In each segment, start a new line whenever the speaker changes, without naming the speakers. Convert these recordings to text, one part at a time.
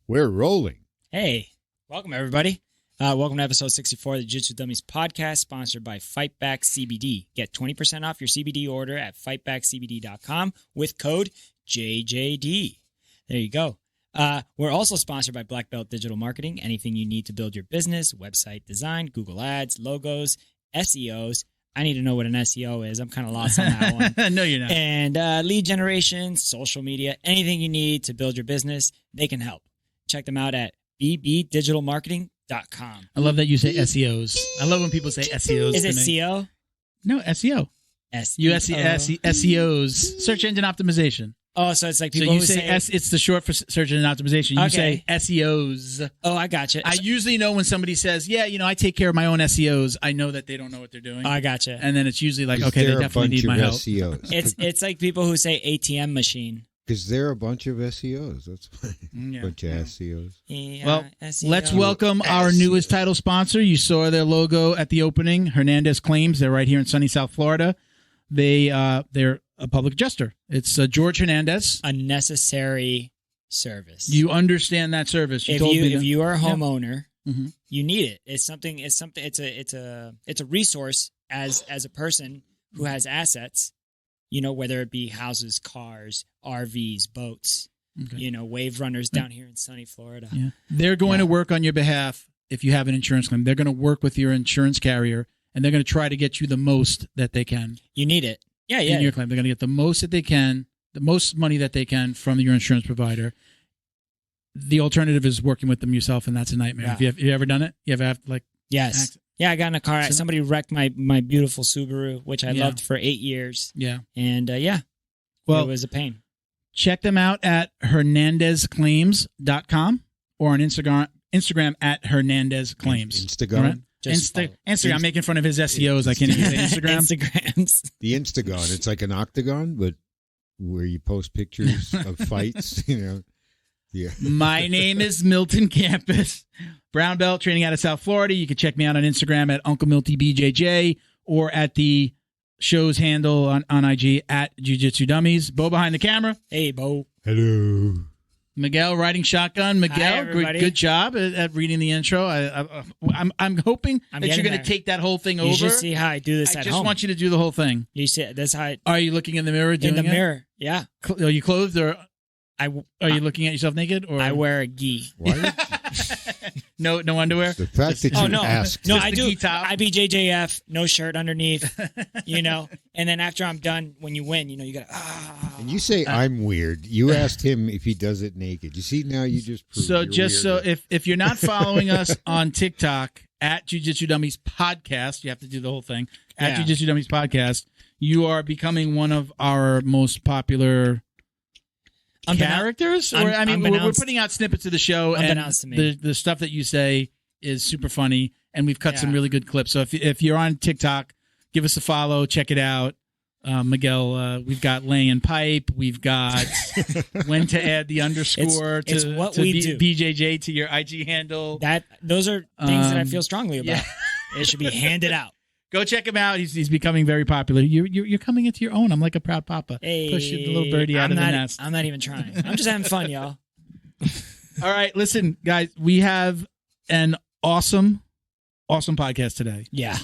We're rolling.
Hey, welcome everybody. Welcome to episode 64 of the Jiu Jitsu Dummies Podcast, sponsored by Fightback CBD. Get 20% off your CBD order at fightbackcbd.com with code JJD. There you go. We're also sponsored by Black Belt Digital Marketing. Anything you need to build your business, website design, Google Ads, logos, SEOs. I need to know what an SEO is. I'm kind of lost on that one.
No, you're not.
And lead generation, social media, anything you need to build your business, they can help. Check them out at bbdigitalmarketing.com.
I love that you say SEOs. I love when people say SEOs.
Is it CO?
No, SEO. SEOs. Search engine optimization.
Oh, so it's like people
so you
who
say it's the short for search engine optimization. You say SEOs.
Oh, I gotcha.
I usually know when somebody says, yeah, I take care of my own SEOs. I know that they don't know what they're doing.
Oh, I gotcha.
And then it's usually like, okay, they definitely need my help.
SEOs.
It's like people who say ATM machine.
Because they're a bunch of SEOs. That's why.
Yeah.
Bunch of SEOs.
Yeah,
Well,
SEO.
let's welcome our newest title sponsor. You saw their logo at the opening. Hernandez Claims. They're right here in sunny South Florida. They're a public adjuster. It's George Hernandez.
A necessary service.
You understand that service.
If you are a homeowner, you need it. It's a resource as a person who has assets, whether it be houses, cars, RVs, boats, wave runners down here in sunny Florida.
Yeah. They're going to work on your behalf if you have an insurance claim. They're going to work with your insurance carrier, and they're going to try to get you the most that they can.
You need it. Yeah.
In your claim. They're going to get the most that they can, the most money that they can from your insurance provider. The alternative is working with them yourself, and that's a nightmare.
Yeah.
Have you ever done it? You ever have
Yes.
accident?
Yeah, I got in a car. Somebody wrecked my beautiful Subaru, which I loved for 8 years.
Yeah.
And well, it was a pain.
Check them out at hernandezclaims.com or on Instagram at hernandezclaims.
Instagram?
Right? Instagram, making fun of his SEOs. I can't even say Instagram.
Instagrams.
The Instagon. It's like an octagon, but where you post pictures of fights, Yeah.
My name is Milton Campus, brown belt, training out of South Florida. You can check me out on Instagram at Uncle Milty BJJ or at the show's handle on IG at Jiu Jitsu Dummies. Bo behind the camera.
Hey, Bo.
Hello.
Miguel riding shotgun. Miguel,
Hi,
good job at reading the intro. I'm hoping that you're going to take that whole thing over.
You should see how I do this at home.
I just want you to do the whole thing.
You see, that's how.
Are you looking in the mirror doing it?
In the mirror, yeah.
Are you clothed or are you looking at yourself naked? Or
I wear a gi.
What?
No underwear?
The fact that you asked.
No, I do. I be JJF, no shirt underneath, and then after I'm done, when you win, you got to,
And you say I'm weird. You asked him if he does it naked. You see, now you just proved
So if you're not following us on TikTok at Jiu Jitsu Dummies Podcast, you have to do the whole thing. At Jiu Jitsu Dummies Podcast, you are becoming one of our most popular characters. We're putting out snippets of the show, and the stuff that you say is super funny, and we've cut some really good clips. So if you're on TikTok, give us a follow, check it out. Miguel, we've got laying pipe, we've got when to add the underscore
it's what we do.
BJJ to your IG handle.
Those are things that I feel strongly about. It should be handed out.
Go check him out. He's becoming very popular. You're coming into your own. I'm like a proud papa.
Hey,
push the little birdie out of the nest.
I'm not even trying. I'm just having fun, y'all.
All right, listen, guys. We have an awesome podcast today.
Yeah.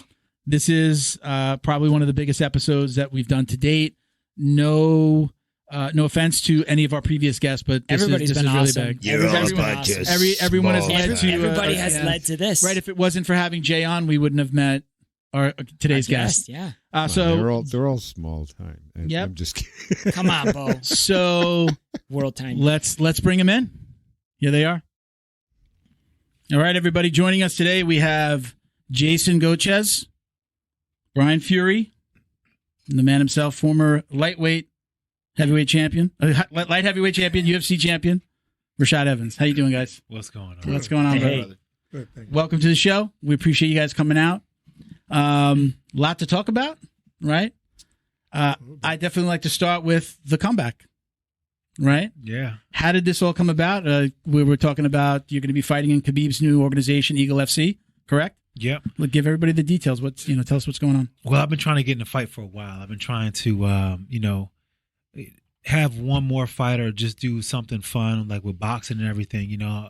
This is probably one of the biggest episodes that we've done to date. No offense to any of our previous guests, but this is really
awesome.
big. Everyone has led to.
Everybody has led to this.
Right. If it wasn't for having Jay on, we wouldn't have met today's guest.
Yeah.
So
they're all small time.
Yep.
I'm just kidding.
Come on, Bo.
So
world time.
Let's bring them in. Here they are. All right, everybody. Joining us today, we have Jason Gochez, Brian Fuery, and the man himself, former light heavyweight champion, UFC champion, Rashad Evans. How you doing, guys?
What's going on?
What's going on, brother? Welcome to the show. We appreciate you guys coming out. Lot to talk about, right? I definitely like to start with the comeback, right?
Yeah.
How did this all come about? We were talking about you're going to be fighting in Khabib's new organization, Eagle FC, correct?
Yep.
Give everybody the details. Tell us what's going on.
Well, I've been trying to get in a fight for a while. I've been trying to, have one more fight or just do something fun, like with boxing and everything. You know,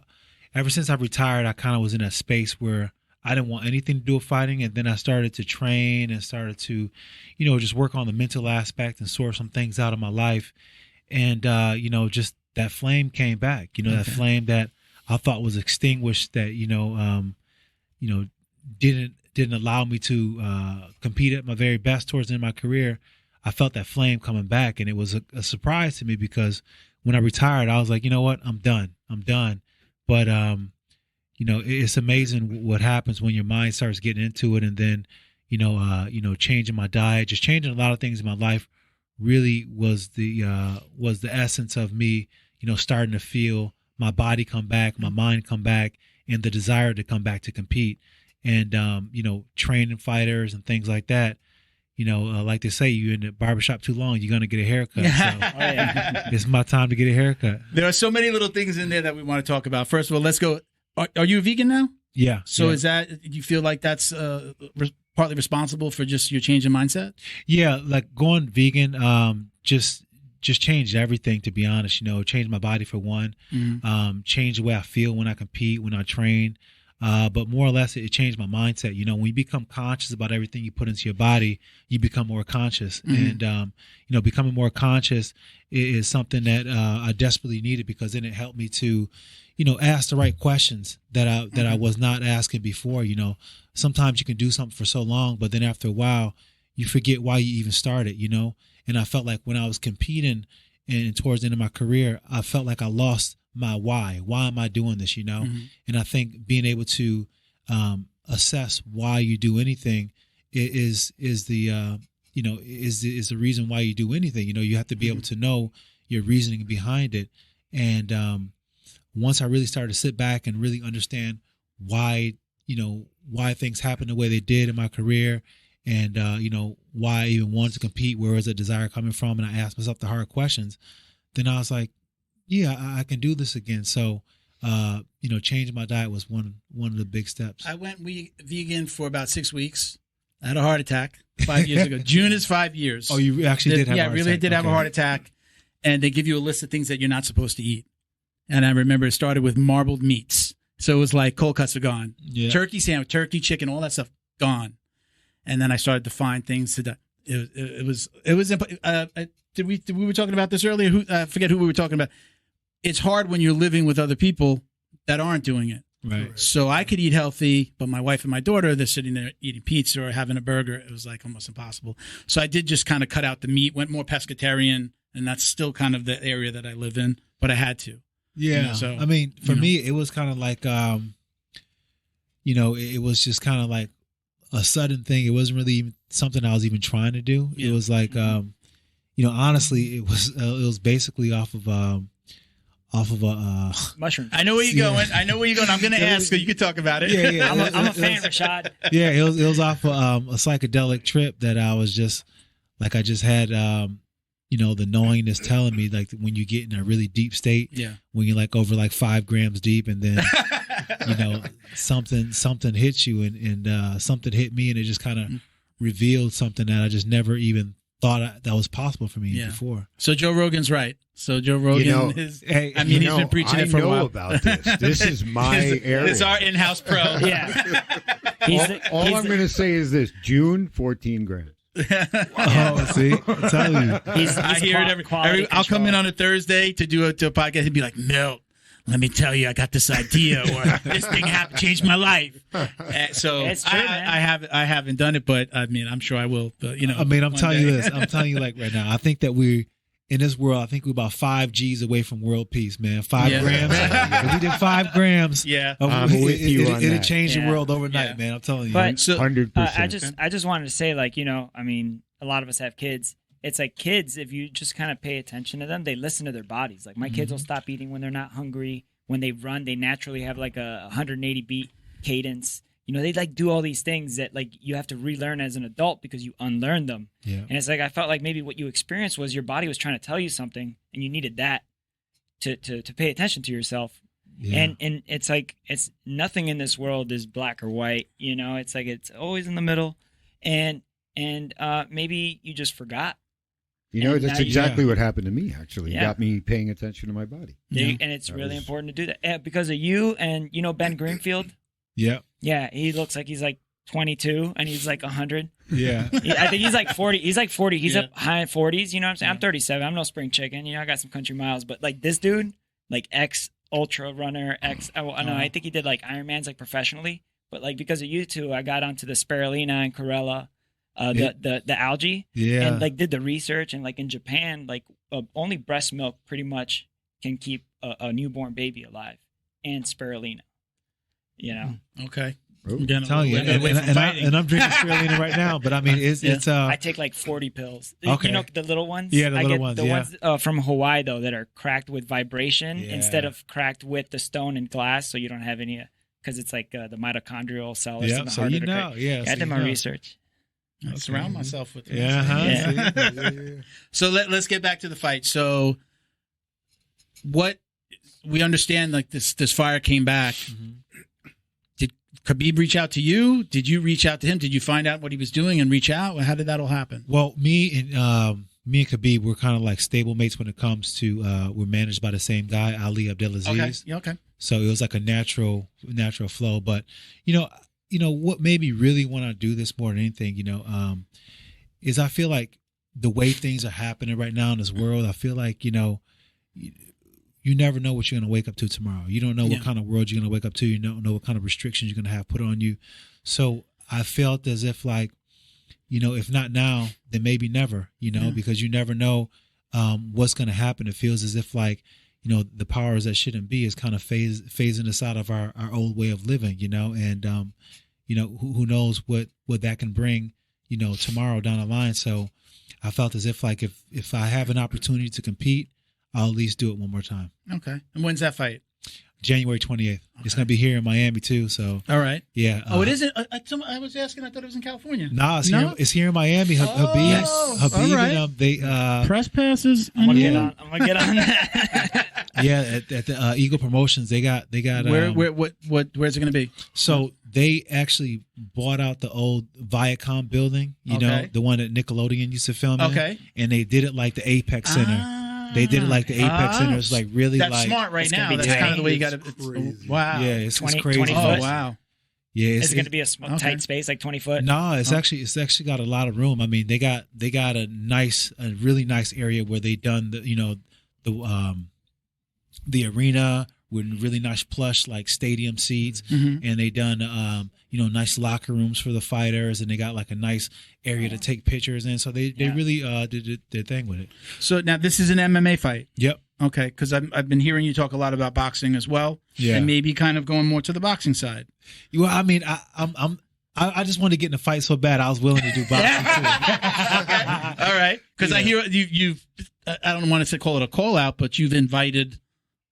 ever since I retired, I kind of was in that space where I didn't want anything to do with fighting. And then I started to train and started to, you know, just work on the mental aspect and sort some things out of my life. And, you know, just that flame came back, you know, that flame that I thought was extinguished, that, you know, didn't allow me to compete at my very best towards the end of my career. I felt that flame coming back, and it was a surprise to me, because when I retired, I was like, you know what, I'm done. But, you know, it's amazing what happens when your mind starts getting into it. And then, you know, changing my diet, just changing a lot of things in my life really was the essence of me, you know, starting to feel my body come back, my mind come back, and the desire to come back to compete. And, you know, training fighters and things like that. You know, like they say, you're in the barbershop too long, you're going to get a haircut. So it's my time to get a haircut.
There are so many little things in there that we want to talk about. First of all, let's go. Are you a vegan now?
Yeah.
So is that, do you feel like that's partly responsible for just your change in mindset?
Yeah, like going vegan, just changed everything, to be honest. You know, changed my body for one, changed the way I feel when I compete, when I train. But more or less, it changed my mindset. You know, when you become conscious about everything you put into your body, you become more conscious. And, you know, becoming more conscious is something that I desperately needed, because then it helped me to, you know, ask the right questions that I was not asking before. You know, sometimes you can do something for so long, but then after a while, you forget why you even started, you know. And I felt like when I was competing and towards the end of my career, I felt like I lost my why. Why am I doing this, you know? And I think being able to assess why you do anything is the you know, is the reason why you do anything. You know, you have to be able to know your reasoning behind it. And once I really started to sit back and really understand why, you know, why things happened the way they did in my career, and you know, why I even wanted to compete, where was the desire coming from, and I asked myself the hard questions, then I was like, yeah, I can do this again. So, you know, changing my diet was one of the big steps.
I went vegan for about 6 weeks. I had a heart attack 5 years ago. June is 5 years.
Oh, you actually did have a heart attack?
Yeah, I really did have a heart attack. And they give you a list of things that you're not supposed to eat. And I remember it started with marbled meats. So it was like cold cuts are gone. Yeah. Turkey sandwich, turkey, chicken, all that stuff, gone. And then I started to find things that we were talking about this earlier? I forget who we were talking about. It's hard when you're living with other people that aren't doing it.
Right.
So I could eat healthy, but my wife and my daughter, they're sitting there eating pizza or having a burger. It was like almost impossible. So I did just kind of cut out the meat, went more pescatarian, and that's still kind of the area that I live in, but I had to.
Yeah.
You know, so,
I mean, for me, it was kind of like, you know, it was just kind of like a sudden thing. It wasn't really even something I was even trying to do. Yeah. It was like, you know, honestly, it was basically off of a
mushroom.
I know where you're going. I'm going to ask, so you can talk about it.
Yeah.
I'm a fan, Rashad.
Yeah, it was off of a psychedelic trip that I was just like, I just had, you know, the knowingness telling me, like, when you get in a really deep state, when you're like over like 5 grams deep, and then you know, something hits you, and something hit me, and it just kind of revealed something that I just never even thought that was possible for me before.
So Joe Rogan's right. So Joe Rogan he's been preaching it for a while.
I know about this. This is my area.
It's our in-house pro.
Yeah.
All I'm going to say is this: June, 14 grams.
Oh, see, I'm telling you.
I hear it I'll come in on a Thursday to do a podcast and be like, no, let me tell you, I got this idea, or this thing happened, changed my life. So
it's true,
I haven't done it, but I mean, I'm sure I will. But, you know,
I mean, I'm telling you this. I'm telling you, like, right now, I think that we're in this world. I think we're about 5 G's away from world peace, man. 5 grams. If we did 5 grams, it'll change the world overnight, man. I'm telling you.
But
100%.
I just wanted to say, like, you know, I mean, a lot of us have kids. It's like kids, if you just kind of pay attention to them, they listen to their bodies. Like, my kids will stop eating when they're not hungry. When they run, they naturally have like a 180 beat cadence. You know, they like do all these things that like you have to relearn as an adult because you unlearn them. Yeah. And it's like, I felt like maybe what you experienced was your body was trying to tell you something, and you needed that to pay attention to yourself. Yeah. And it's like, it's nothing in this world is black or white. You know, it's like, it's always in the middle. And maybe you just forgot.
You know,
And
that's
now you-
exactly what happened to me, actually. It
Yeah.
got me paying attention to my body.
And it's
That
really
was-
important to do that because of you and Ben Greenfield.
Yeah.
Yeah, he looks like he's like 22 and he's like 100.
Yeah.
I think he's like 40. He's like 40. He's
Yeah.
up high 40s. You know what I'm saying? I'm 37. I'm no spring chicken. I got some country miles, but like this dude, like ex ultra runner, I think he did like Ironmans like professionally, but like because of you two, I got onto the spirulina and chlorella, the algae,
Yeah.
and like did the research, and like in Japan, like only breast milk pretty much can keep a newborn baby alive, and spirulina.
Okay.
Oh.
We're getting
I'm telling you,
a little bit away from fighting.
I'm drinking spirulina right now. But I mean, it's
I take like 40 pills.
Okay.
You know the little ones?
Yeah, the
I
little
get
ones,
the
yeah.
ones from Hawaii though that are cracked with vibration
Yeah.
instead of cracked with the stone and glass, so you don't have any because it's like the mitochondrial cell is
yeah. So
harder
you
to
know,
crack.
yeah.
I
so
did
you
my
know.
research.
I surround myself with it.
Yeah. Huh?
Yeah.
So let's get back to the fight. So what we understand, like this fire came back.
Mhm.
Did Khabib reach out to you? Did you reach out to him? Did you find out what he was doing and reach out? How did that all happen?
Well, me and Khabib were kind of like stable mates when it comes to we're managed by the same guy, Ali Abdelaziz.
Okay. Yeah, okay.
So it was like a natural flow. But you know what made me really want to do this more than anything, is I feel like the way things are happening right now in this world, I feel like you never know what you're going to wake up to tomorrow. You don't know
Yeah.
what kind of world you're going to wake up to. You don't know what kind of restrictions you're going to have put on you. So I felt as if like, if not now, then maybe never,
Yeah.
because you never know what's going to happen. It feels as if like, the powers that shouldn't be is kind of phasing us out of our old way of living, and, who knows what that can bring, tomorrow down the line. So I felt as if like, if I have an opportunity to compete, I'll at least do it one more time.
Okay. And when's that fight?
January 28th. It's
Okay.
going to be here in Miami too. So
All right.
yeah.
It isn't. I was asking. I thought it was in California.
Nah,
No?
it's here in Miami.
Oh, yes.
Habib
All right.
and they
Press passes.
I'm gonna
Yeah.
get on that.
yeah at the Eagle Promotions they got
Where's it going to be?
so they actually bought out the old Viacom building,
Okay.
the one that Nickelodeon used to film in,
Okay.
and they did it like the Apex Center. They did it like the Apex Center. It's like really
That's
like
smart right
It's gonna
now.
be
That's
tight.
kind of the way you got
It's
to.
crazy.
Wow.
yeah, it's
20
crazy.
20
Oh
foot.
wow.
Yeah,
Is it going to be a tight space, like 20 foot?
No, it's actually got a lot of room. I mean, they got a really nice area where they done the arena with really nice plush like stadium seats,
Mhm.
and they done nice locker rooms for the fighters, and they got like a nice area to take pictures in. So they
Yeah.
really did their thing with it.
So now this is an MMA fight.
Yep.
Okay, because I've been hearing you talk a lot about boxing as well,
Yeah.
and maybe kind of going more to the boxing side.
Well, I mean, I just wanted to get in the fight so bad I was willing to do boxing too.
Okay. All right, because I hear you've I don't want to call it a call out, but you've invited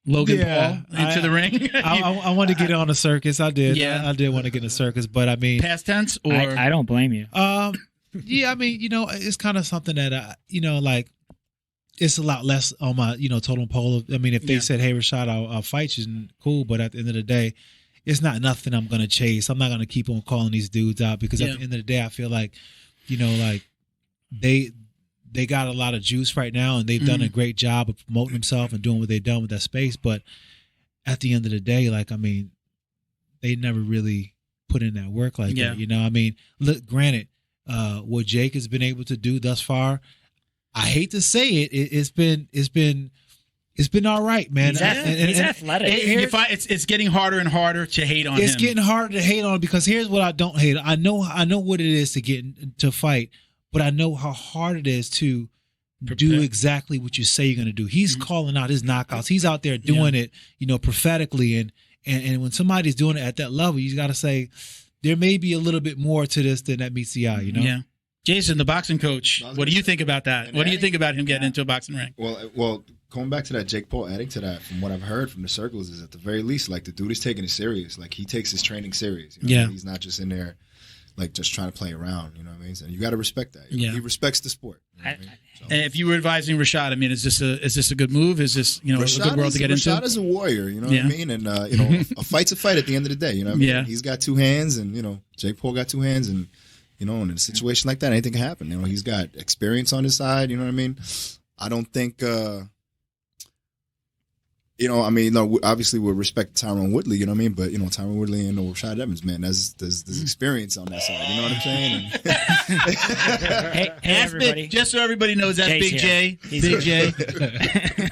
Logan
Yeah,
Paul into the ring.
I wanted to get on the circus. I did.
Yeah.
I did want to get in the circus, but I mean,
Past tense or
I don't blame you.
yeah, I mean, it's kind of something that like it's a lot less on my, totem pole. I mean, if they
Yeah.
said, "Hey, Rashad, I'll fight you," and cool, but at the end of the day, it's not nothing I'm gonna chase. I'm not gonna keep on calling these dudes out because
Yeah.
at the end of the day, I feel like, like they got a lot of juice right now, and they've done a great job of promoting themselves and doing what they've done with that space. But at the end of the day, like, I mean, they never really put in that work like
Yeah.
that. I mean, look, granted, what Jake has been able to do thus far, I hate to say it, it's been all right, man.
He's athletic.
it's getting harder and harder to hate on him.
It's getting harder to hate on because here's what I don't hate. I know what it is to get to fight, but I know how hard it is to do exactly what you say you're going to do. He's calling out his knockouts. He's out there doing it, prophetically, and when somebody's doing it at that level, you got to say there may be a little bit more to this than that meets the eye.
Yeah. Jason, the boxing coach, what do you think about that? What do you think about him getting into a boxing ring?
Well, going back to that, Jake Paul, adding to that, from what I've heard from the circles, is at the very least, like, the dude is taking it serious. Like, he takes his training serious.
Yeah.
He's not just in there, like, just trying to play around. You know what I mean? So you got to respect that.
Yeah.
He respects the sport. You know what I mean? So.
And if you were advising Rashad, I mean, is this a good move? Is this a good world to get into?
Rashad is a warrior. You know what
Yeah.
I mean? And a fight's a fight at the end of the day. You know what I mean?
Yeah.
He's got two hands, and Jake Paul got two hands, and You know, in a situation like that, anything can happen. You know, he's got experience on his side. You know what I mean? I don't think, you know, I mean, no, obviously with respect to Tyron Woodley, you know what I mean? But, you know, Tyron Woodley and Rashad Evans, man, there's experience on that side. You know what I'm saying?
Hey, everybody.
Just so everybody knows, that's
Jay's
Big
here.
J. Big J.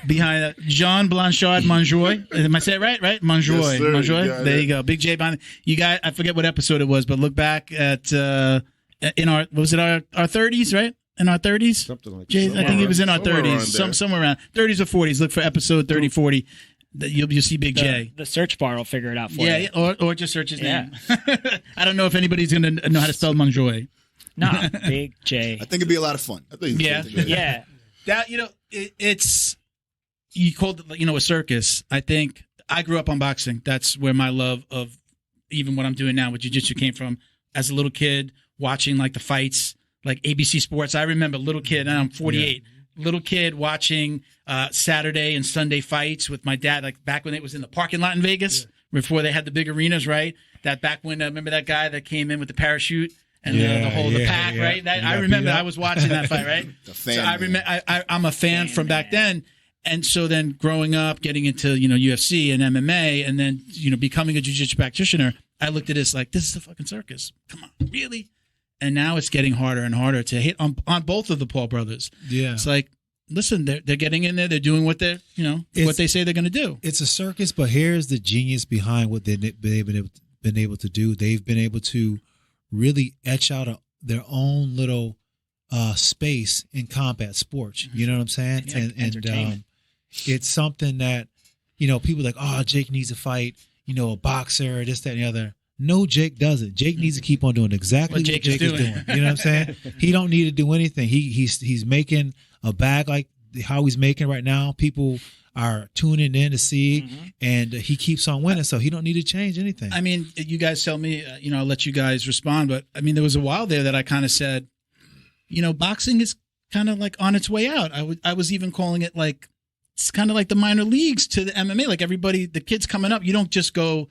Behind that. Jean Blanchard Monjoy. Am I saying it right? Monjoy.
Yes, sir.
Monjoy. There you go. Big J behind. You guys, I forget what episode it was, but look back at, in our, was it our 30s, right? In our 30s?
Something like
Jay,
that.
I think it was in our
Somewhere
30s.
around there.
Somewhere around 30s or 40s. Look for episode 30, 40. You'll see Big J.
The search bar will figure it out for
Yeah,
you.
or just search his
Yeah.
name. I don't know if anybody's going to know how to spell Monjoy.
No, Big J.
I think it'd be a lot of fun.
I think
Yeah.
Yeah.
That, you know, it's, you called it, you know, a circus. I think I grew up on boxing. That's where my love of even what I'm doing now with jiu-jitsu came from. As a little kid, watching like the fights, like ABC Sports. I remember little kid, and I'm 48. Little kid watching Saturday and Sunday fights with my dad, like back when it was in the parking lot in Vegas, before they had the big arenas, right? That back when, remember that guy that came in with the parachute and the pack, right? That, I remember I was watching that fight, right?
The fan,
so I remember, I'm a fan from back then. And so then growing up, getting into, you know, UFC and MMA, and then, you know, becoming a jiu-jitsu practitioner, I looked at this like, this is a fucking circus. Come on, really? And now it's getting harder and harder to hit on both of the Paul brothers.
Yeah.
It's like, listen, they're getting in there, they're doing what they're, you know, what they say they're going to do.
It's a circus, but here's the genius behind what they've been able to do. They've been able to really etch out their own little space in combat sports. You know what I'm saying?
It's like entertainment.
It's something that, you know, people are like, oh, Jake needs to fight, you know, a boxer, this, that, and the other. No, Jake doesn't. Jake needs to keep on doing exactly what Jake is doing. You know what I'm saying? He don't need to do anything. He's making a bag like how he's making right now. People are tuning in to see, and he keeps on winning, so he don't need to change anything.
I mean, you guys tell me, you know, I'll let you guys respond, but I mean, there was a while there that I kind of said, you know, boxing is kind of like on its way out. I was even calling it like, it's kind of like the minor leagues to the MMA. Like everybody, the kids coming up, you don't just go,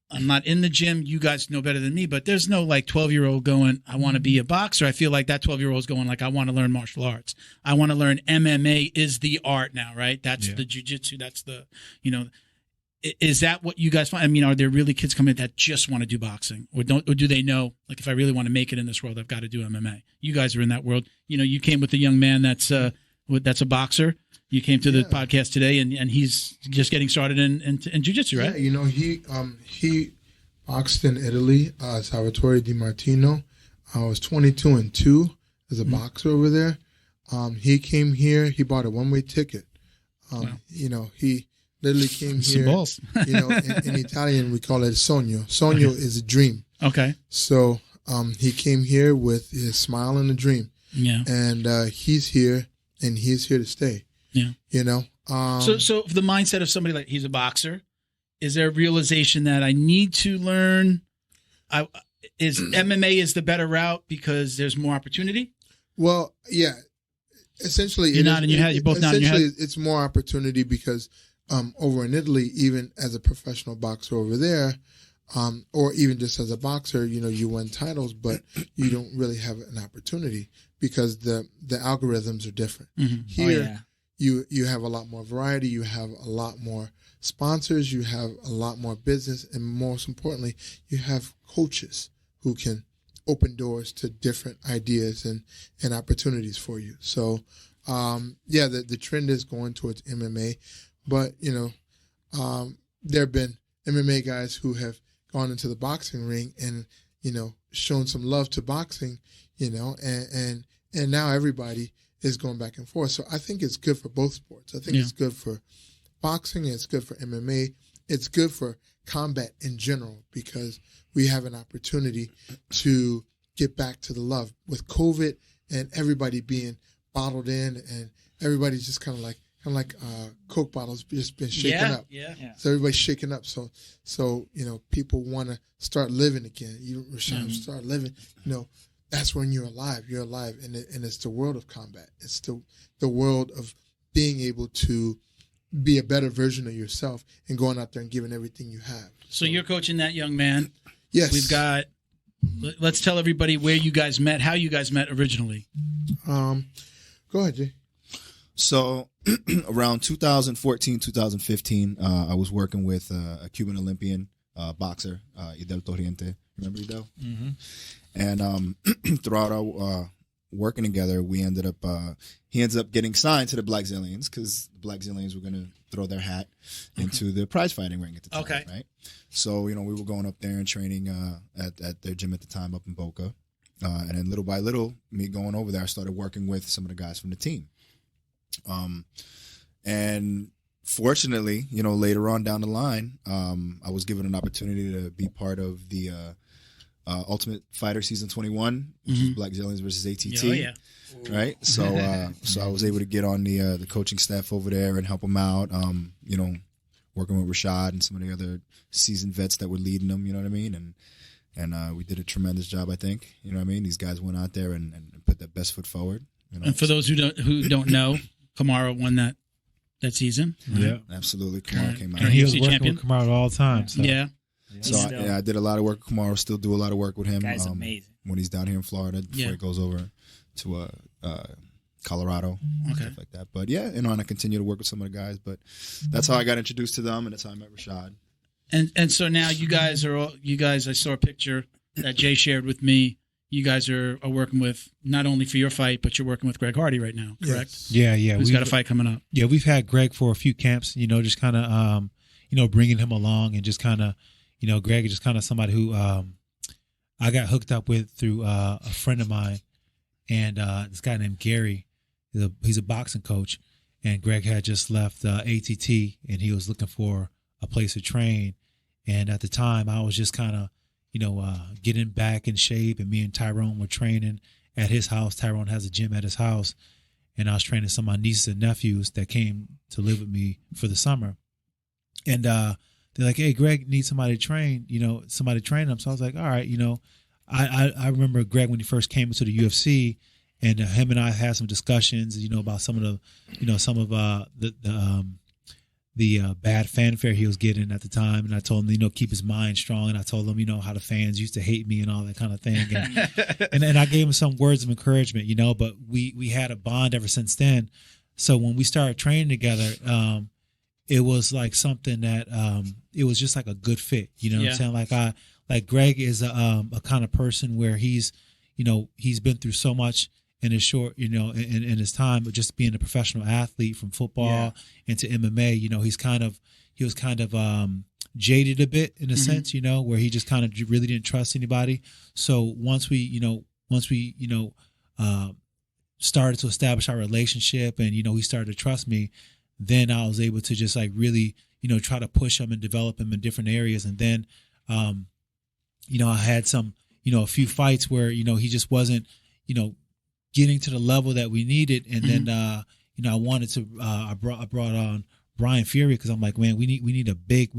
I'm not in the gym. You guys know better than me, but there's no like 12-year-old going, I want to be a boxer. I feel like that 12-year-old is going like, I want to learn martial arts. I want to learn MMA is the art now, right? That's the jiu-jitsu. That's the, you know, is that what you guys find? I mean, are there really kids coming that just want to do boxing, or do they know, like, if I really want to make it in this world, I've got to do MMA? You guys are in that world. You know, you came with a young man that's a boxer. You came to the podcast today, and he's just getting started in jiu-jitsu, right?
Yeah, you know, he boxed in Italy, Salvatore Di Martino. I was 22-2 as a boxer over there. He came here. He bought a one-way ticket. You know, he literally came here.
Balls.
You know, in Italian we call it sogno. Sogno is a dream.
Okay.
So he came here with his smile and a dream.
Yeah.
And he's here, and he's here to stay.
Yeah.
You know.
So the mindset of somebody like, he's a boxer, is there a realization that I need to learn? Is MMA is the better route because there's more opportunity?
Well, yeah. Essentially,
you're nodding your head. You're both nodding your head.
Essentially, it's more opportunity because over in Italy, even as a professional boxer over there, or even just as a boxer, you know, you win titles, but you don't really have an opportunity because the algorithms are different. Here, you have a lot more variety. You have a lot more sponsors. You have a lot more business, and most importantly, you have coaches who can open doors to different ideas and opportunities for you. So, the trend is going towards MMA, but you know, there have been MMA guys who have gone into the boxing ring and, you know, shown some love to boxing, you know, and now everybody is going back and forth. So I think it's good for both sports. I think it's good for boxing, it's good for MMA, it's good for combat in general because we have an opportunity to get back to the love with COVID and everybody being bottled in, and everybody's just kind of like Coke bottles just been shaken up.
Yeah.
So everybody's shaking up. So you know, people want to start living again. You, Rashad, start living. You know, that's when you're alive. You're alive, and it's the world of combat. It's the world of being able to be a better version of yourself and going out there and giving everything you have.
So you're coaching that young man.
Yes.
We've got Let's tell everybody where you guys met, how you guys met originally.
Go ahead, Jay.
So around 2014, 2015, I was working with a Cuban Olympian boxer, Idel Torriente. Remember Idel?
Mm-hmm.
And throughout our working together, we ended up he ends up getting signed to the Blackzilians because the Blackzilians were going to throw their hat into the prize fighting ring at the time.
Okay.
Right. So we were going up there and training at their gym at the time up in Boca, and then little by little, me going over there, I started working with some of the guys from the team. And fortunately, later on down the line, I was given an opportunity to be part of the Ultimate Fighter Season 21, which is Blackzilians versus ATT.
Oh, yeah.
Right. So I was able to get on the coaching staff over there and help them out. Working with Rashad and some of the other seasoned vets that were leading them. You know what I mean? And we did a tremendous job, I think. You know what I mean? These guys went out there and put their best foot forward.
And for those who don't know, Kamaru won that season.
Yeah,
absolutely. Kamaru came out.
And he was
UFC
working
champion.
with Kamaru all the time. So.
Yeah.
So I did a lot of work with Kamaru. Still do a lot of work with him.
Guy's amazing.
When he's down here in Florida before he goes over to Colorado, stuff like that. But yeah, and I continue to work with some of the guys. But that's how I got introduced to them, and that's how I met Rashad.
And so now you guys, I saw a picture that Jay shared with me. You guys are working with, not only for your fight, but you're working with Greg Hardy right now, correct?
Yes.
Yeah.
Who's got a fight coming up?
Yeah, we've had Greg for a few camps, just kind of, bringing him along and just kind of, Greg is just kind of somebody who I got hooked up with through a friend of mine, and this guy named Gary. He's a boxing coach, and Greg had just left ATT, and he was looking for a place to train. And at the time, I was just kind of, getting back in shape, and me and Tyrone were training at his house. Tyrone has a gym at his house, and I was training some of my nieces and nephews that came to live with me for the summer. And they're like, "Hey, Greg needs somebody to train, somebody to train him." So I was like, "All right, I remember Greg when he first came into the UFC, and him and I had some discussions, about some of the bad fanfare he was getting at the time. And I told him, keep his mind strong. And I told him, how the fans used to hate me and all that kind of thing. And I gave him some words of encouragement, but we had a bond ever since then. So when we started training together, it was like something that, it was just like a good fit, what I'm saying? Like Greg is a kind of person where he's been through so much in his short, in his time, but just being a professional athlete from football into MMA, he was kind of jaded a bit in a sense, where he just kind of really didn't trust anybody. So once we started to establish our relationship and, he started to trust me, then I was able to just like really, try to push him and develop him in different areas. And then, I had some, a few fights where, he just wasn't, getting to the level that we needed. And then, I wanted to, I brought on Brian Fuery because I'm like, man, we need a big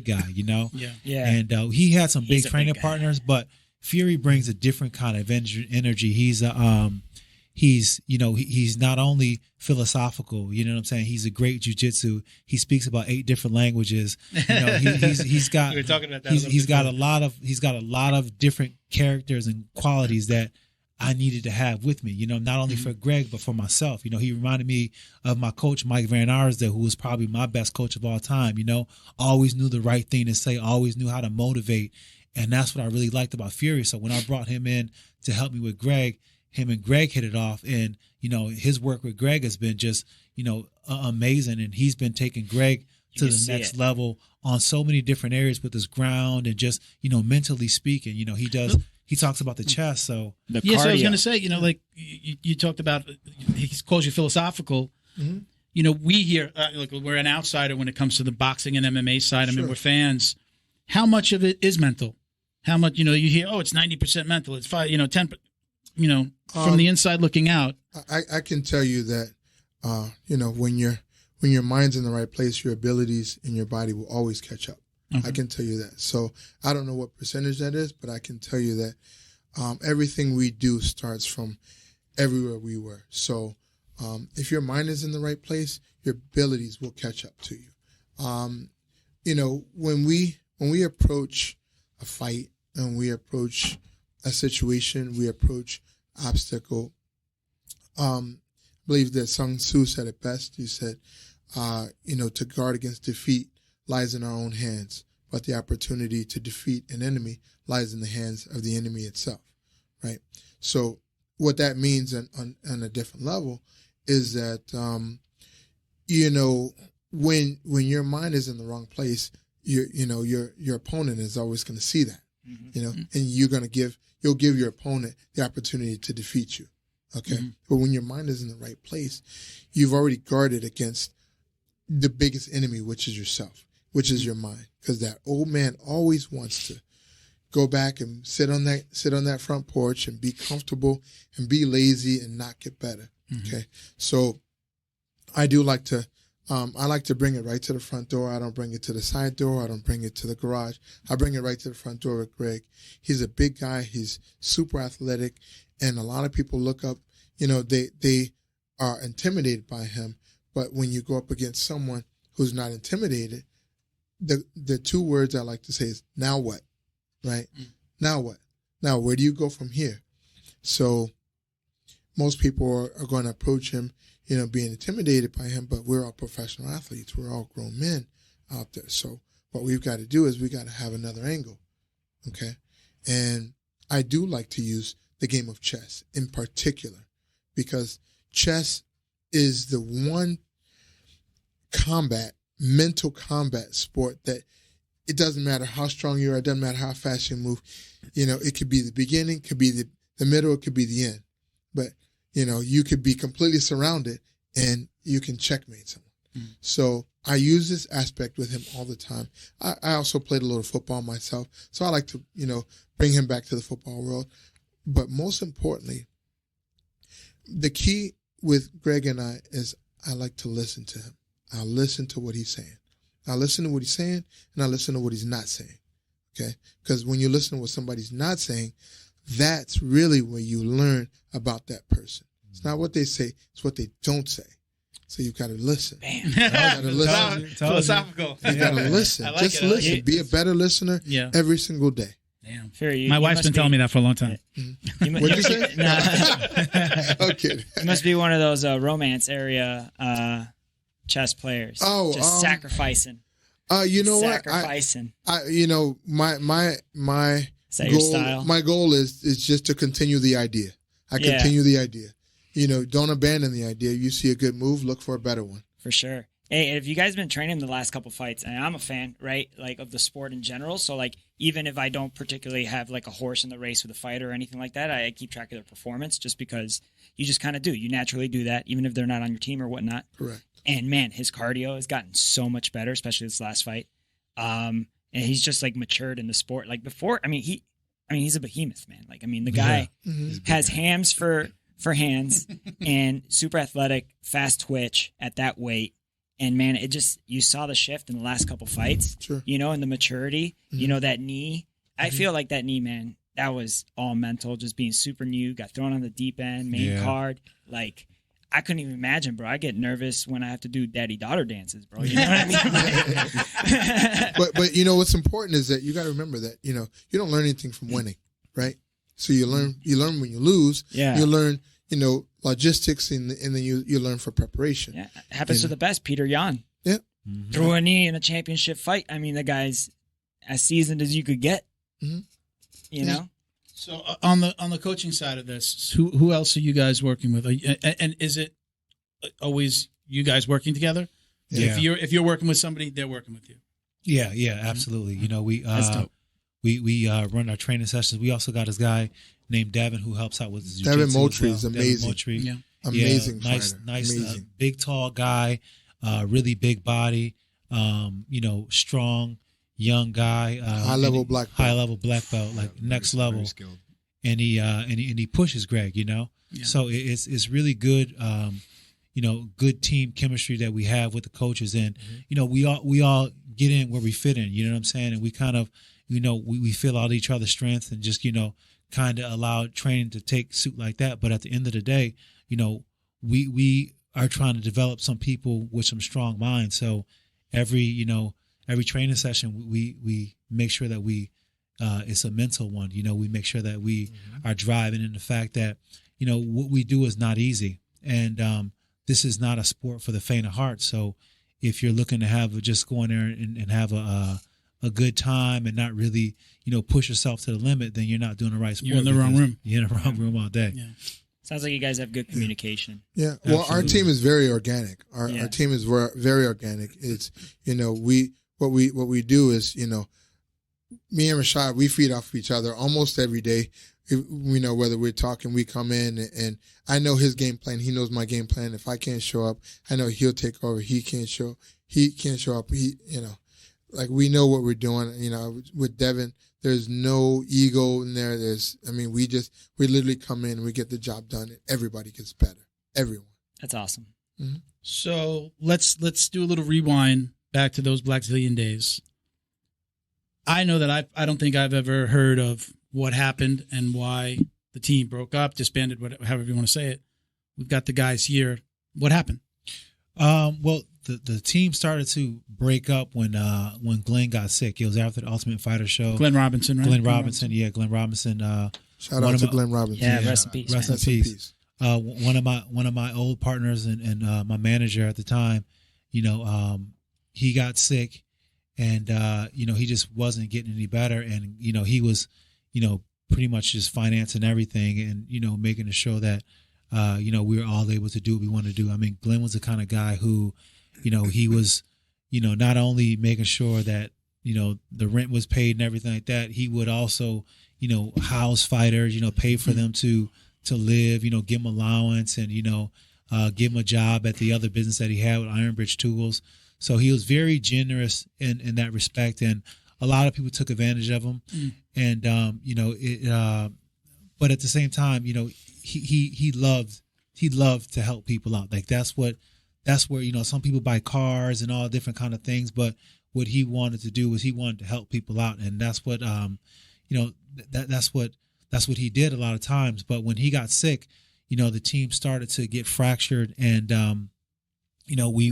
guy,
Yeah.
And he had some big training partners, but Fuery brings a different kind of energy. He's he's not only philosophical, you know what I'm saying? He's a great jiu-jitsu. He speaks about 8 different languages. He's got
we were talking about that
he's got a lot of different characters and qualities that I needed to have with me, not only for Greg, but for myself. He reminded me of my coach, Mike Van Arsdale, who was probably my best coach of all time, always knew the right thing to say, always knew how to motivate. And that's what I really liked about Fuery. So when I brought him in to help me with Greg, him and Greg hit it off. And, his work with Greg has been just, amazing. And he's been taking Greg to the next level on so many different areas with his ground and just, mentally speaking, he talks about the chest. So
so I was going to say, like you talked about, he calls you philosophical. We hear, like we're an outsider when it comes to the boxing and MMA side. I mean, we're fans. How much of it is mental? How much, you hear, it's 90% mental. It's 10, from the inside looking out.
I can tell you that, when your mind's in the right place, your abilities in your body will always catch up. I can tell you that. So I don't know what percentage that is, but I can tell you that everything we do starts from everywhere we were. So if your mind is in the right place, your abilities will catch up to you. When we approach a fight and we approach a situation, we approach obstacle. I believe that Sun Tzu said it best. He said, to guard against defeat lies in our own hands, but the opportunity to defeat an enemy lies in the hands of the enemy itself, right? So what that means on a different level is that, when your mind is in the wrong place, your opponent is always going to see that, and you'll give your opponent the opportunity to defeat you. Okay. But when your mind is in the right place, you've already guarded against the biggest enemy, which is yourself, which is your mind. Because that old man always wants to go back and sit on that front porch and be comfortable and be lazy and not get better. Okay. So I do like to, I like to bring it right to the front door. I don't bring it to the side door. I don't bring it to the garage. I bring it right to the front door with Greg. He's a big guy. He's super athletic. And a lot of people look up, they are intimidated by him. But when you go up against someone who's not intimidated, the two words I like to say is, now what? Right? Now what? Now, where do you go from here? So most people are going to approach him, being intimidated by him, but we're all professional athletes. We're all grown men out there. So what we've got to do is we got to have another angle. Okay? And I do like to use the game of chess in particular, because chess is the one mental combat sport that it doesn't matter how strong you are, it doesn't matter how fast you move. It could be the beginning, could be the middle, it could be the end. But, you could be completely surrounded and you can checkmate someone. So I use this aspect with him all the time. I also played a little football myself, so I like to, bring him back to the football world. But most importantly, the key with Greg and I is I like to listen to him. I listen to what he's saying. I listen to what he's saying, and I listen to what he's not saying. Okay? Because when you listen to what somebody's not saying, that's really where you learn about that person. It's not what they say, it's what they don't say. So you've got to listen.
Bam.
You got to listen.
Philosophical.
You got to listen.
I like
Just
it.
listen. Be a better listener every single day.
Damn.
Fuery,
My wife's been telling me that for a long time.
What'd you say? Okay.
You must be one of those romance area chess players.
Oh,
just sacrificing.
You know
sacrificing.
what? My
Is that
goal,
your style?
My goal is just to continue the idea. I continue the idea. Don't abandon the idea. You see a good move, look for a better one.
For sure. Hey, if you guys been training the last couple fights, and I'm a fan, right, like of the sport in general. So like, even if I don't particularly have like a horse in the race with a fighter or anything like that, I keep track of their performance just because you just kind of do. You naturally do that, even if they're not on your team or whatnot.
Correct.
And man, his cardio has gotten so much better, especially this last fight. And he's just like matured in the sport. Like before, he's a behemoth, man. Like, the guy has hams for hands and super athletic, fast twitch at that weight. And man, you saw the shift in the last couple fights,
Sure.
And the maturity, that knee. I feel like that knee, man, that was all mental, just being super new, got thrown on the deep end, main card. Like, I couldn't even imagine, bro. I get nervous when I have to do daddy-daughter dances, bro. You know what I mean?
But what's important is that you got to remember that, you don't learn anything from winning, right? So you learn when you lose. Yeah. You learn, logistics, and then you learn for preparation.
Yeah, it happens to the best. Peter Yan.
Yeah.
Threw a knee in a championship fight. The guy's as seasoned as you could get. You know?
So on the coaching side of this, who else are you guys working with? And is it always you guys working together?
Yeah.
If you're working with somebody, they're working with you.
Yeah, absolutely.
That's dope.
We run our training sessions. We also got this guy named Devin who helps out with his jiu-jitsu.
Devin Moultrie is amazing.
Yeah.
Amazing.
Nice,
amazing.
big, tall guy, really big body, strong, young guy.
High level black belt,
like next level. And he pushes Greg, Yeah. So it's really good, good team chemistry that we have with the coaches. And, we all get in where we fit in, you know what I'm saying? And we kind of, we fill out each other's strengths and just, kind of allow training to take suit like that. But at the end of the day, we are trying to develop some people with some strong minds. So every training session, we make sure that we it's a mental one. We make sure that we are driving in the fact that, what we do is not easy. And this is not a sport for the faint of heart. So if you're looking to just go in there and have a good time and not really, push yourself to the limit, then you're not doing the right sport.
You're in the wrong room.
You're in the wrong room all day.
Yeah.
Sounds like you guys have good communication.
Yeah. Well,
Absolutely.
our team is very organic. Our team is very organic. It's, what we do is, me and Rashad, we feed off each other almost every day. Whether we're talking, we come in and I know his game plan. He knows my game plan. If I can't show up, I know he'll take over. He can't show up. Like we know what we're doing. With Devin, there's no ego in there. We literally come in and we get the job done and everybody gets better. Everyone.
That's awesome.
Mm-hmm.
So let's do a little rewind back to those Blackzilian days. I know that I don't think I've ever heard of what happened and why the team broke up, disbanded, whatever, however you want to say it. We've got the guys here. What happened?
Well, the team started to break up when Glenn got sick. It was after the Ultimate Fighter show.
Glenn Robinson, right?
Glenn Robinson.
Shout out to Glenn Robinson.
Yeah, rest in peace.
Rest in peace. One of my old partners and my manager at the time, he got sick, and he just wasn't getting any better, and he was, pretty much just financing everything, and making sure that we were all able to do what we wanted to do. I mean, Glenn was the kind of guy who, he was, not only making sure that the rent was paid and everything like that, he would also house fighters, pay for them to live, give them allowance, and give him a job at the other business that he had with Iron Bridge Tools. So he was very generous in that respect, and a lot of people took advantage of him. And but at the same time, he loved to help people out. Like that's where some people buy cars and all different kind of things, but what he wanted to do was he wanted to help people out, and that's what that's what he did a lot of times. But when he got sick, the team started to get fractured, and we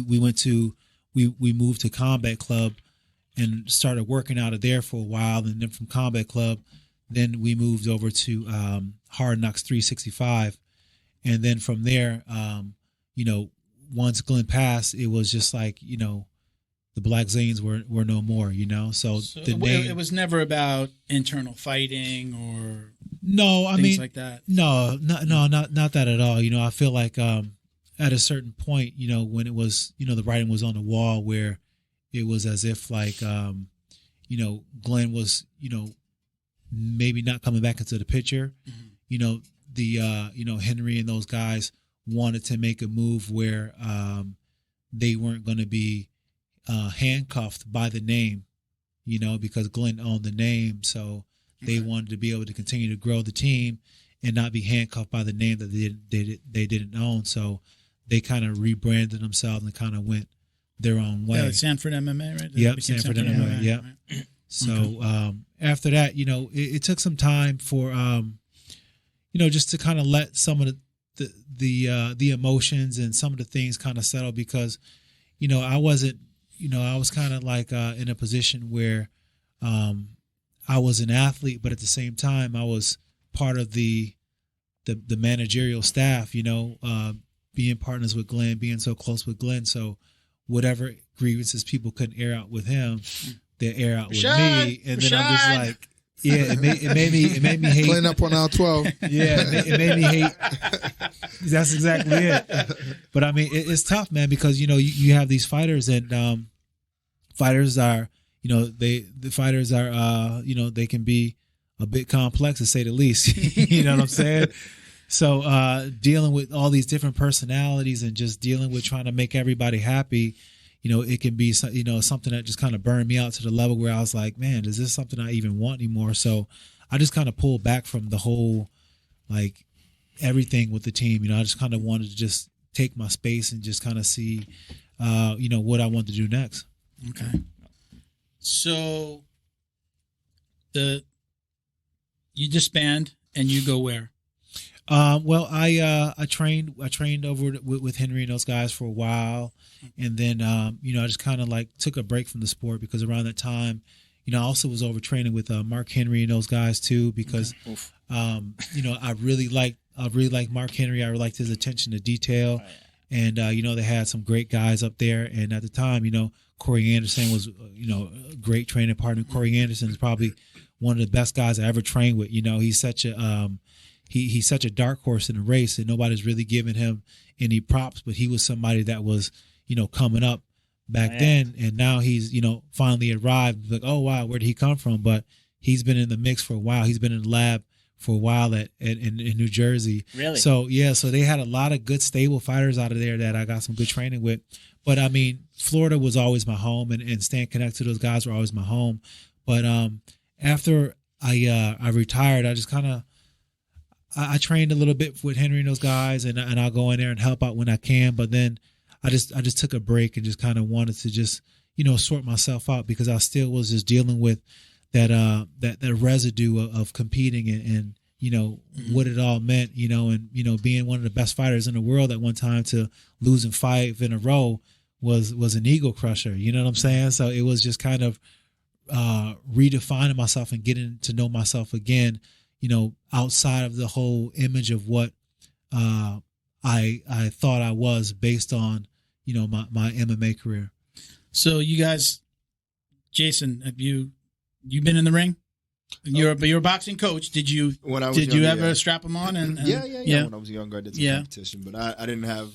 moved to Combat Club and started working out of there for a while, and then from Combat Club, then we moved over to Hard Knocks 365, and then from there, once Glenn passed, it was just like the Blackzilians were no more, So the name,
it was never about internal fighting or
things
like that.
No, not that at all. I feel like at a certain point, when it was, the writing was on the wall where it was as if like, Glenn was, maybe not coming back into the picture. Mm-hmm. Henry and those guys wanted to make a move where they weren't going to be handcuffed by the name, because Glenn owned the name. So they wanted to be able to continue to grow the team and not be handcuffed by the name that they didn't own. So they kind of rebranded themselves and kind of went their own way.
Yeah, Sanford MMA, right?
Yep, Sanford MMA. Yep. Right. So after that, it took some time for just to kind of let some of the emotions and some of the things kind of settle, because I wasn't, I was kind of like in a position where I was an athlete, but at the same time I was part of the managerial staff, being partners with Glenn, being so close with Glenn. So whatever grievances people couldn't air out with him, they air out with me. And then I'm just like, yeah, it made me hate.
Clean up on aisle 12.
Yeah, it made me hate. That's exactly it. But I mean, it's tough, man, because you have these fighters, and fighters are, the fighters are, they can be a bit complex to say the least. You know what I'm saying? So dealing with all these different personalities and just dealing with trying to make everybody happy, it can be, something that just kind of burned me out to the level where I was like, man, is this something I even want anymore? So I just kind of pulled back from the whole, like, everything with the team. I just kind of wanted to just take my space and just kind of see, what I want to do next.
Okay. So you disband and you go where?
Well, I trained over with Henry and those guys for a while, and then I just kind of like took a break from the sport, because around that time, I also was overtraining with Mark Henry and those guys too, because I really like Mark Henry. I liked his attention to detail. And, they had some great guys up there. And at the time, Corey Anderson was, a great training partner. Corey Anderson is probably one of the best guys I ever trained with. He's such a he's such a dark horse in the race, and nobody's really giving him any props. But he was somebody that was, coming up back then. And now he's, finally arrived. Like, oh, wow, where did he come from? But he's been in the mix for a while. He's been in the lab for a while in New Jersey.
Really?
So they had a lot of good, stable fighters out of there that I got some good training with. But I mean, Florida was always my home, and staying connected to those guys were always my home. But after I retired, I just kind of I trained a little bit with Henry and those guys, and I'll go in there and help out when I can. But then I just took a break and just kind of wanted to just sort myself out, because I still was just dealing with that residue of competing and what it all meant, and being one of the best fighters in the world at one time, to losing 5 in a row was an ego crusher. You know what I'm saying? So it was just kind of redefining myself and getting to know myself again, outside of the whole image of what I thought I was based on my MMA career.
So you guys, Jason, have you been in the ring? You're a boxing coach. Did you ever strap them on? And
yeah. When I was younger, I did some competition, but I didn't have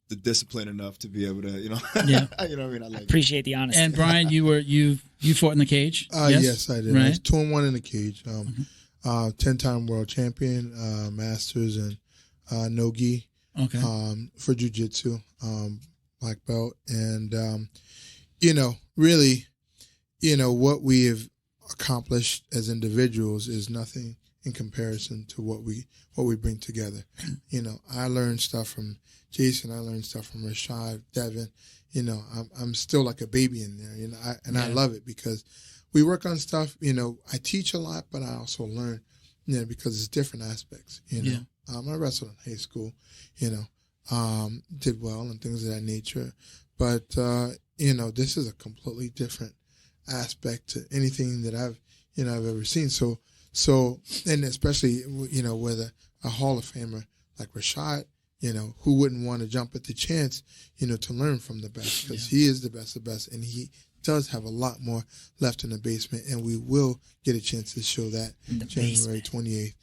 the discipline enough to be able to, you know what I mean? I
appreciate the honesty.
And Brian, you fought in the cage?
Yes, I did.
Right.
I was 2-1 in the cage. 10-time world champion, masters and no-gi.
Okay.
For jiu-jitsu, black belt. And, really, what we have accomplished as individuals is nothing in comparison to what we bring together. I learned stuff from Jason. I learned stuff from Rashad, Devin. I'm still like a baby in there. I love it because we work on stuff. I teach a lot, but I also learn. Because it's different aspects. I wrestled in high school. Did well and things of that nature. But this is a completely different aspect to anything that I've ever seen. So and especially with a Hall of Famer like Rashad, who wouldn't want to jump at the chance, to learn from the best, because he is the best of the best, and he does have a lot more left in the basement, and we will get a chance to show that January 28th.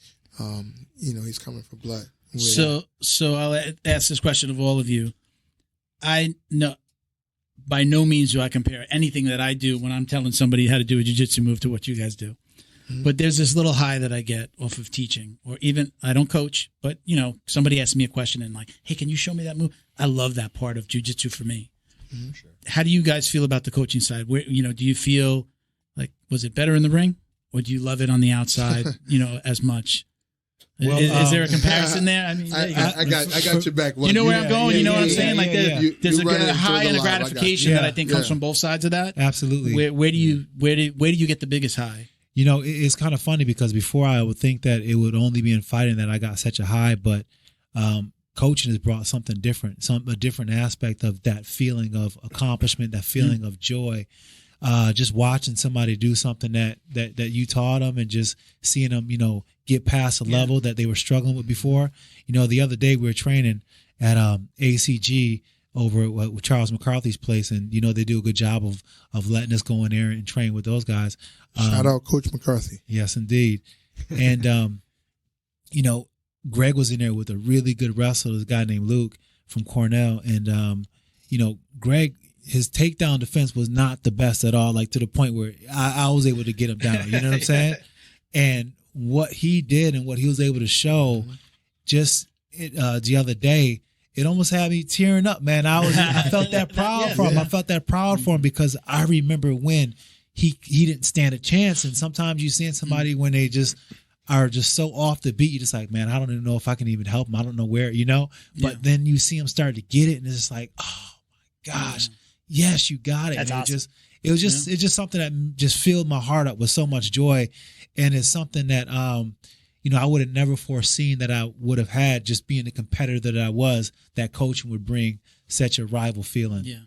He's coming for blood.
So I'll ask this question of all of you. I know by no means do I compare anything that I do when I'm telling somebody how to do a jiu-jitsu move to what you guys do. Mm-hmm. But there's this little high that I get off of teaching, or even I don't coach, but somebody asks me a question and like, hey, can you show me that move? I love that part of jiu-jitsu for me. Mm-hmm. Sure. How do you guys feel about the coaching side? Where, do you feel like, was it better in the ring, or do you love it on the outside, as much? Well, is there a comparison there? I mean,
I got your back.
You know where I'm going? You know what I'm saying? Like there's a high and a
line.
gratification that I think comes from both sides of that.
Absolutely.
Where do you get the biggest high?
It's kind of funny because before I would think that it would only be in fighting that I got such a high, but coaching has brought something different, a different aspect of that feeling of accomplishment, that feeling of joy. Just watching somebody do something that you taught them, and just seeing them, get past a level that they were struggling with before. The other day we were training at ACG over with Charles McCarthy's place, and they do a good job of letting us go in there and train with those guys.
Shout out Coach McCarthy.
Yes, indeed. And Greg was in there with a really good wrestler, this guy named Luke from Cornell, and Greg, his takedown defense was not the best at all, like to the point where I was able to get him down. You know what I'm saying? And what he did and what he was able to show just the other day, it almost had me tearing up, man. I felt that proud for him. I felt that proud for him because I remember when he didn't stand a chance. And sometimes you see somebody when they just are just so off the beat, you're just like, man, I don't even know if I can even help him. I don't know where, But then you see him start to get it, and it's just like, oh my gosh. Yes, you got it.
That's awesome.
It's just something that just filled my heart up with so much joy, and it's something that I would have never foreseen that I would have had, just being the competitor that I was. That coaching would bring such a rival feeling.
Yeah,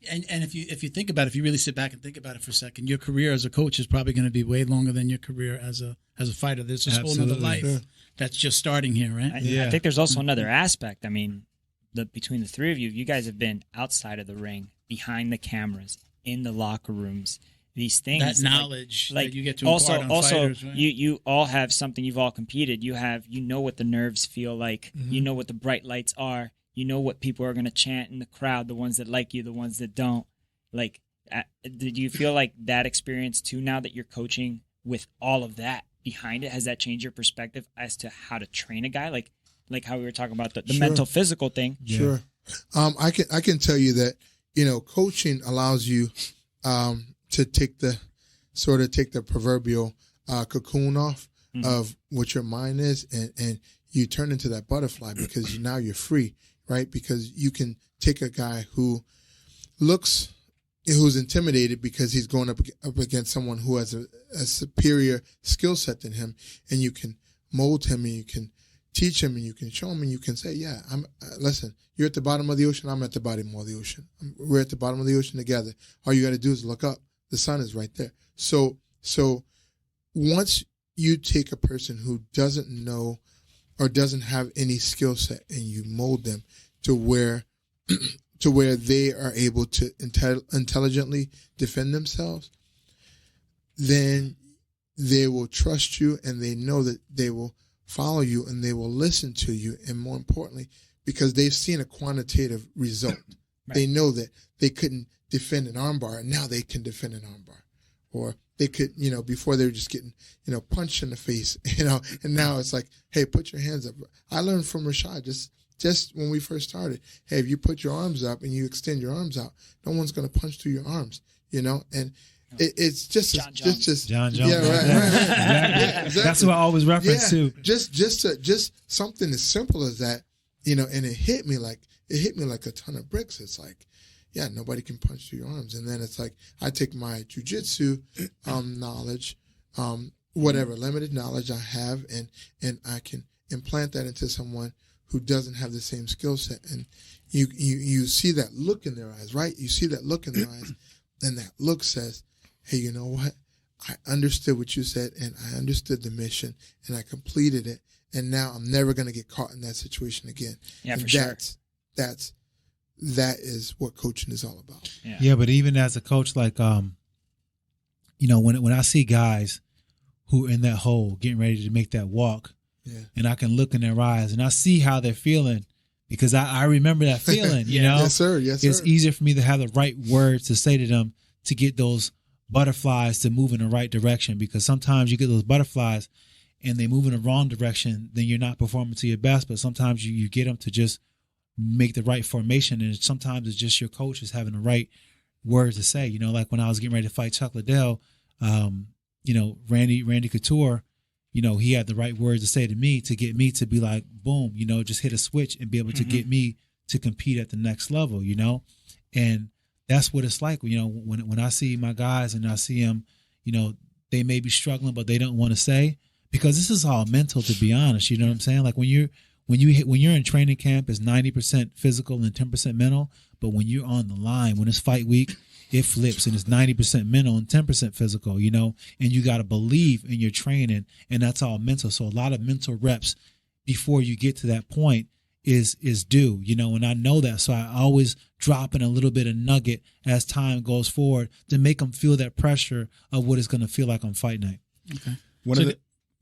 And if you think about it, if you really sit back and think about it for a second, your career as a coach is probably going to be way longer than your career as a fighter. There's this whole other life that's just starting here, right?
I think there's also another aspect. I mean, between the three of you, you guys have been outside of the ring, behind the cameras, in the locker rooms. These things,
that knowledge that you get to impart on fighters, right?
you all have something. You've all competed. You know what the nerves feel like.
Mm-hmm.
You know what the bright lights are. You know what people are going to chant in the crowd. The ones that like you, the ones that don't. Like, did you feel like that experience too? Now that you're coaching with all of that behind it, has that changed your perspective as to how to train a guy? Like how we were talking about the mental, physical thing.
Yeah. Sure. I can tell you that coaching allows you to take the proverbial cocoon off of what your mind is, and you turn into that butterfly because now you're free, right? Because you can take a guy who's intimidated because he's going up against someone who has a superior skill set than him, and you can mold him, and you can teach him, and you can show him, and you can say, yeah, listen, you're at the bottom of the ocean, I'm at the bottom of the ocean. We're at the bottom of the ocean together. All you got to do is look up. The sun is right there. So once you take a person who doesn't know or doesn't have any skill set and you mold them to where they are able to intelligently defend themselves, then they will trust you, and they know that they will follow you, and they will listen to you, and more importantly, because they've seen a quantitative result. Right. They know that they couldn't defend an armbar, and now they can defend an armbar. Or they could, before they were just getting, punched in the face, and now it's like, hey, put your hands up. I learned from Rashad just when we first started. Hey, if you put your arms up and you extend your arms out, no one's going to punch through your arms, and it's just
John
John Jones.
Yeah, right. Yeah, exactly.
That's what I always reference to.
Just something as simple as that, and it hit me like a ton of bricks. It's like, yeah, nobody can punch through your arms. And then it's like, I take my jiu-jitsu knowledge, whatever limited knowledge I have, and I can implant that into someone who doesn't have the same skill set. And you see that look in their eyes, right? You see that look in their eyes, and that look says, hey, you know what? I understood what you said, and I understood the mission, and I completed it, and now I'm never going to get caught in that situation again.
Yeah,
and
for sure.
That is what coaching is all about.
Yeah, but even as a coach, like, when I see guys who are in that hole getting ready to make that walk, and I can look in their eyes and I see how they're feeling, because I remember that feeling,
Yes, sir. Yes, sir.
It's easier for me to have the right words to say to them to get those butterflies to move in the right direction, because sometimes you get those butterflies and they move in the wrong direction, then you're not performing to your best. But sometimes you get them to just make the right formation, and sometimes it's just your coach is having the right words to say. Like when I was getting ready to fight Chuck Liddell, Randy Couture, he had the right words to say to me to get me to be like, boom, just hit a switch and be able to get me to compete at the next level, and that's what it's like. When I see my guys and I see them, they may be struggling, but they don't want to say, because this is all mental, to be honest. You know what I'm saying? Like when you're in training camp, it's 90% physical and 10% mental. But when you're on the line, when it's fight week, it flips and it's 90% mental and 10% physical, and you got to believe in your training, and that's all mental. So a lot of mental reps before you get to that point is due, and I know that. So I always drop in a little bit of nugget as time goes forward to make them feel that pressure of what it's going to feel like on fight night.
Okay.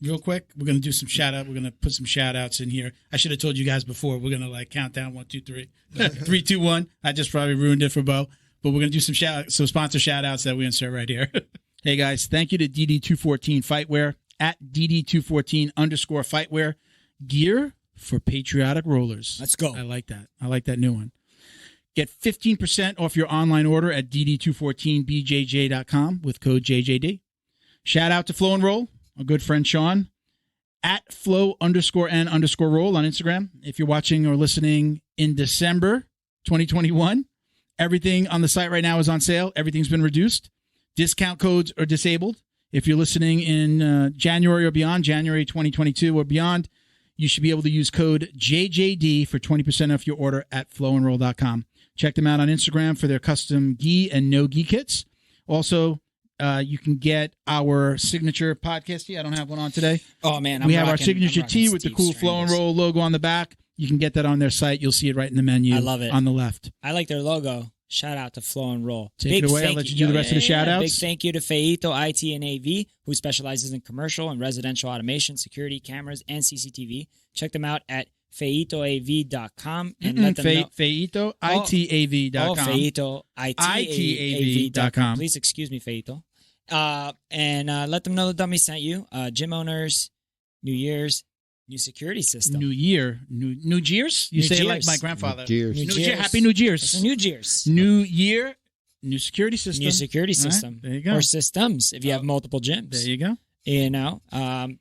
Real quick, we're going to do some shout out. We're going to put some shout outs in here. I should have told you guys before. We're going to count down 1, 2, 3, 3, 2, 1. I just probably ruined it for Bo, but we're going to do some sponsor shout outs that we insert right here. Hey guys, thank you to DD214 Fightwear at DD214_Fightwear. Gear for patriotic rollers.
Let's go.
I like that. I like that new one. Get 15% off your online order at DD214BJJ.com with code JJD. Shout out to Flow and Roll, our good friend Sean, at flow_n_roll on Instagram. If you're watching or listening in December 2021, everything on the site right now is on sale. Everything's been reduced. Discount codes are disabled. If you're listening in January or beyond, January 2022 or beyond, you should be able to use code JJD for 20% off your order at flowandroll.com. Check them out on Instagram for their custom gi and no gi kits. Also, you can get our signature podcast tee. I don't have one on today.
Oh, man.
We have our signature tee with the cool Flow and Roll logo on the back. You can get that on their site. You'll see it right in the menu.
I love it.
On the left.
I like their logo. Shout out to Flow and Roll.
Take it away. I'll let you do the rest of the shout-outs.
Big thank you to Feito IT and AV, who specializes in commercial and residential automation, security, cameras, and CCTV. Check them out at feitoav.com and let them know.
feitoitav.com.
feitoitav.com. Please excuse me, Feito. And let them know the dummy sent you. Gym owners, New Year's, new security system.
New Year. New Year's? You say it like my grandfather.
New Year's.
New Year. Happy New Year's.
It's a New Year's.
New Year. New security system.
New security system.
Right, there you go.
Or systems if you have multiple gyms.
There you go.
You know,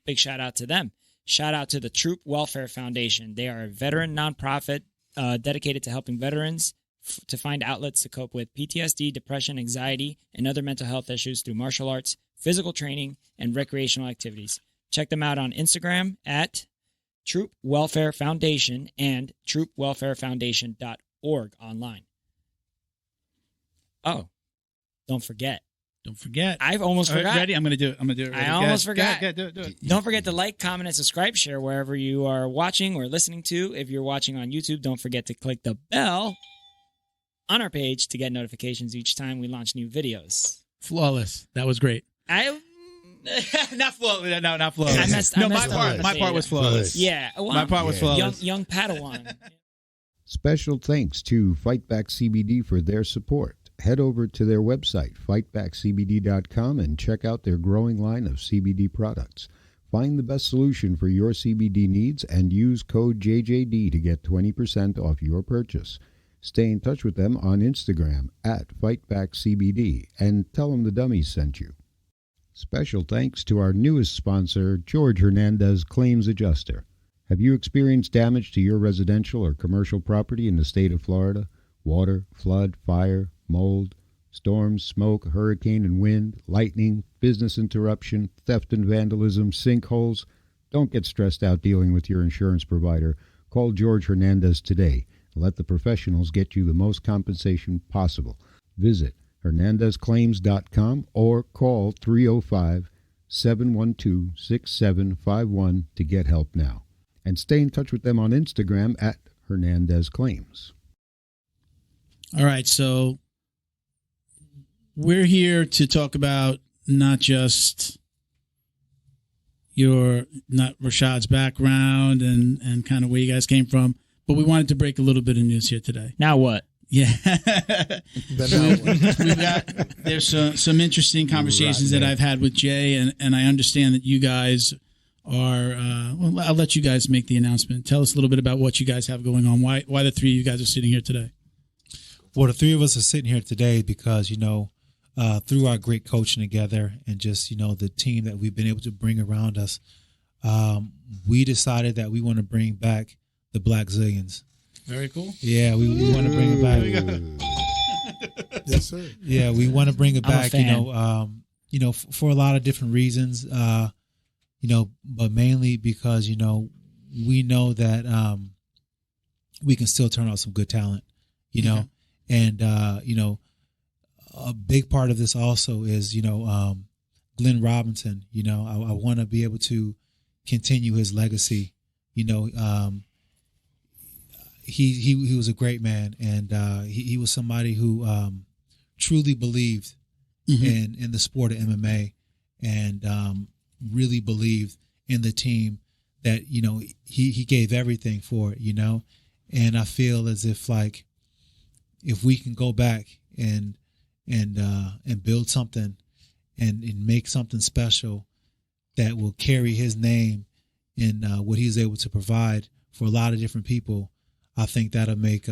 big shout out to them. Shout out to the Troop Welfare Foundation. They are a veteran nonprofit dedicated to helping veterans to find outlets to cope with PTSD, depression, anxiety, and other mental health issues through martial arts, physical training, and recreational activities. Check them out on Instagram at Troop Welfare Foundation and troopwelfarefoundation.org online. Oh, don't forget.
Don't forget.
I've almost forgot.
Ready? I'm going to do it. Right.
I almost forgot.
Do it.
Don't forget to like, comment, and subscribe, share wherever you are watching or listening to. If you're watching on YouTube, don't forget to click the bell on our page to get notifications each time we launch new videos.
Flawless. That was great. Not flawless. No, not flawless.
I messed
my part was flawless.
Yeah. Well,
my part was flawless.
Young Padawan.
Special thanks to Fightback CBD for their support. Head over to their website, fightbackcbd.com, and check out their growing line of CBD products. Find the best solution for your CBD needs and use code JJD to get 20% off your purchase. Stay in touch with them on Instagram at FightbackCBD and tell them the dummies sent you. Special thanks to our newest sponsor, George Hernandez Claims Adjuster. Have you experienced damage to your residential or commercial property in the state of Florida? Water, flood, fire, mold, storms, smoke, hurricane and wind, lightning, business interruption, theft and vandalism, sinkholes. Don't get stressed out dealing with your insurance provider. Call George Hernandez today. Let the professionals get you the most compensation possible. Visit hernandezclaims.com or call 305-712-6751 to get help now. And stay in touch with them on Instagram at Hernandez Claims.
All right, so we're here to talk about not Rashad's background and kind of where you guys came from, but we wanted to break a little bit of news here today.
Now what?
Yeah. There's some interesting conversations that I've had with Jay, and I understand that you guys are, I'll let you guys make the announcement. Tell us a little bit about what you guys have going on, why the three of you guys are sitting here today.
Well, the three of us are sitting here today because, through our great coaching together and just, the team that we've been able to bring around us, we decided that we want to bring back the Blackzilians.
Very cool.
Yeah, we want to bring it back.
Yes, sir.
Yeah, we want to bring it back,
I'm a fan.
For a lot of different reasons, but mainly because, we know that we can still turn out some good talent, And, a big part of this also is, Glenn Robinson, I want to be able to continue his legacy. He was a great man, and he was somebody who truly believed in the sport of MMA and really believed in the team that, he gave everything for it, and I feel as if if we can go back and build something and make something special that will carry his name and what he's able to provide for a lot of different people, I think that'll make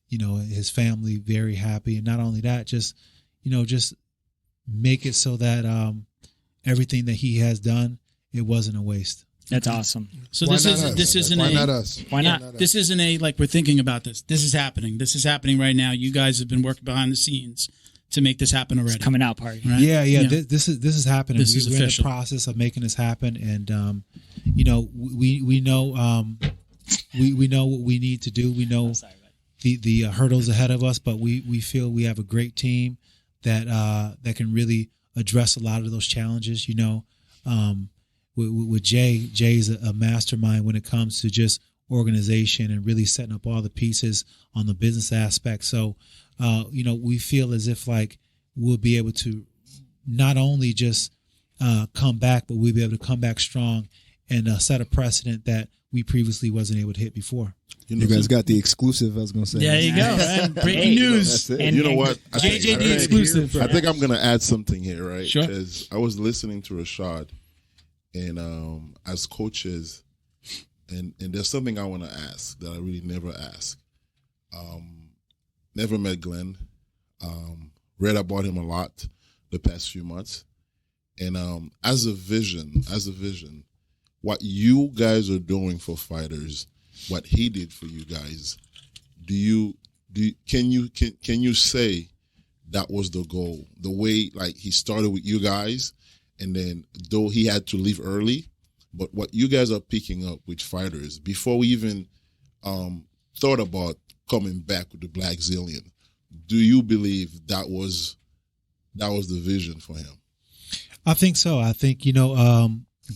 his family very happy. And not only that, just make it so that everything that he has done, it wasn't a waste.
That's awesome.
So this isn't
Why not us?
Why not?
This isn't a we're thinking about this. This is happening. This is happening right now. You guys have been working behind the scenes to make this happen already.
It's coming out party.
Right?
Yeah. This is happening.
This is
we're
official.
in the process of making this happen, and we know we know what we need to do. We know the hurdles ahead of us, but we feel we have a great team that can really address a lot of those challenges. You know, with Jay's a mastermind when it comes to just organization and really setting up all the pieces on the business aspect. So, you know, we feel as if like we'll be able to not only just come back, but we'll be able to come back strong and set a precedent that we previously wasn't able to hit before.
You guys got the exclusive, I was going to say.
There you go. Right? Breaking news.
That's it.
And,
You know what?
JJD exclusive.
I think I'm going to add something here, right?
Sure.
Because I was listening to Rashad, and as coaches, and there's something I want to ask that I really never ask. Never met Glenn. Read about him a lot the past few months. And as a vision, what you guys are doing for fighters, what he did for you guys, can you say that was the goal? The way like he started with you guys, and then though he had to leave early, but what you guys are picking up with fighters before we even thought about coming back with the Blackzilian, do you believe that was the vision for him?
I think so. I think, you know,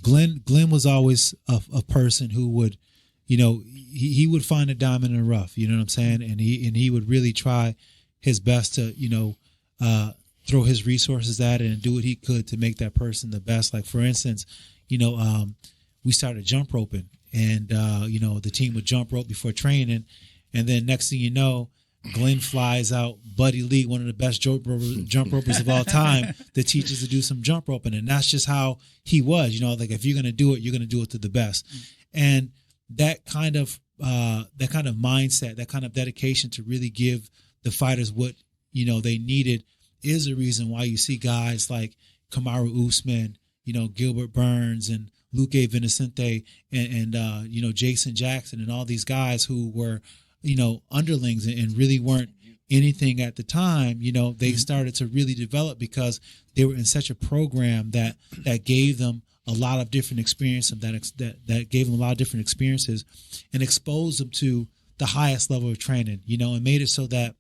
Glenn was always a person who would, you know, he would find a diamond in the rough, you know what I'm saying? And he would really try his best to, you know, throw his resources at it and do what he could to make that person the best. Like, for instance, you know, we started jump roping, and, you know, the team would jump rope before training. And then next thing you know, Glenn flies out Buddy Lee, one of the best jump ropers of all time, that teaches to do some jump roping. And that's just how he was, you know, like if you're going to do it, you're going to do it to the best. And that kind of mindset, that kind of dedication to really give the fighters what, you know, they needed is the reason why you see guys like Kamaru Usman, you know, Gilbert Burns and Luque Vincente and you know, Jason Jackson and all these guys who were, you know, underlings and really weren't anything at the time. You know, they started to really develop because they were in such a program that gave them a lot of different experiences, that gave them a lot of different experiences and exposed them to the highest level of training, you know, and made it so that,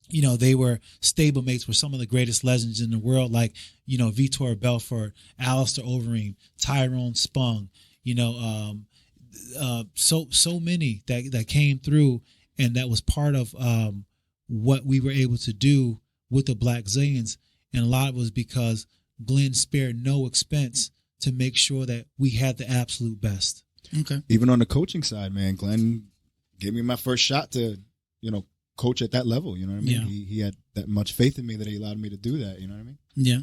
you know, they were stablemates with some of the greatest legends in the world, like, you know, Vitor Belfort, Alistair Overeem, Tyrone Spong, you know, so many that came through, and that was part of what we were able to do with the Blackzilians. And a lot of it was because Glenn spared no expense to make sure that we had the absolute best.
Okay.
Even on the coaching side, man, Glenn gave me my first shot to, you know, coach at that level. You know what I mean?
Yeah.
He had that much faith in me that he allowed me to do that. You know what I mean?
Yeah.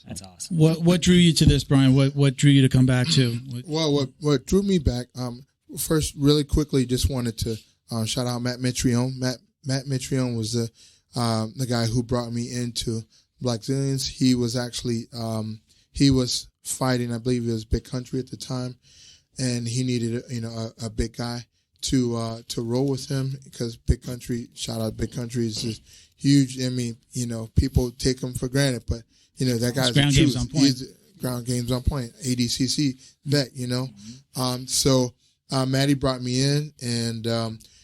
That's awesome.
What drew you to this, Brian? What drew you to come back to?
Well, what drew me back, first, really quickly, just wanted to shout out Matt Mitrione. Matt Mitrione was the guy who brought me into Blackzilians. He was actually he was fighting, I believe it was Big Country at the time, and he needed a big guy to roll with him, because Big Country, shout out Big Country, is just huge. I mean, you know, people take him for granted, but you know that guy's
ground games on point.
He's ground games on point. ADCC vet, you know. So Matty brought me in, and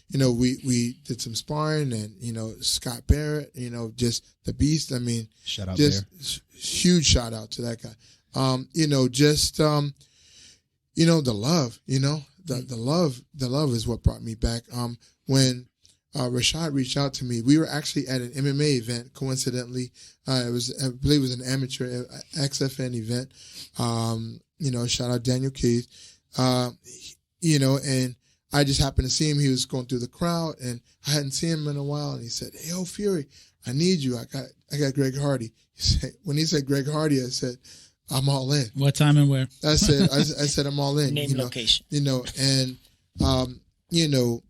you know, we did some sparring, and you know, Scott Barrett, you know, just the beast. I mean,
Shout out
just
there.
huge shout out to that guy. You know, just you know, the love, you know, the love is what brought me back. When Rashad reached out to me, we were actually at an MMA event. Coincidentally, I believe it was an amateur XFN event. You know, shout out Daniel Keith. You know, and I just happened to see him. He was going through the crowd, and I hadn't seen him in a while. And he said, "Hey, yo, Fuery, I need you. I got Greg Hardy." When he said Greg Hardy, I said, "I'm all in."
What time and where?
I said I'm all in.
Name,
you know,
location.
You know, and you know,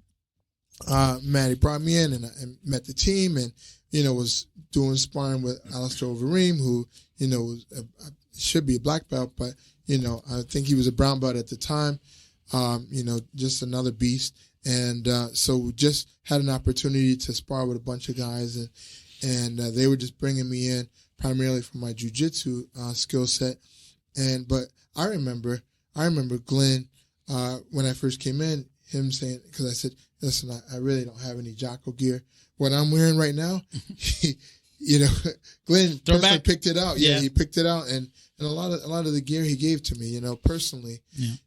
Matty brought me in, and I met the team, and you know, was doing sparring with Alistair Overeem, who you know was should be a black belt, but you know, I think he was a brown belt at the time. You know, just another beast, and so just had an opportunity to spar with a bunch of guys, and they were just bringing me in primarily for my jiu-jitsu skill set, but I remember Glenn when I first came in, him saying, because I said, listen, I really don't have any Jocko gear. What I'm wearing right now, Glenn personally picked it out. Yeah, he picked it out, and a lot of the gear he gave to me, personally,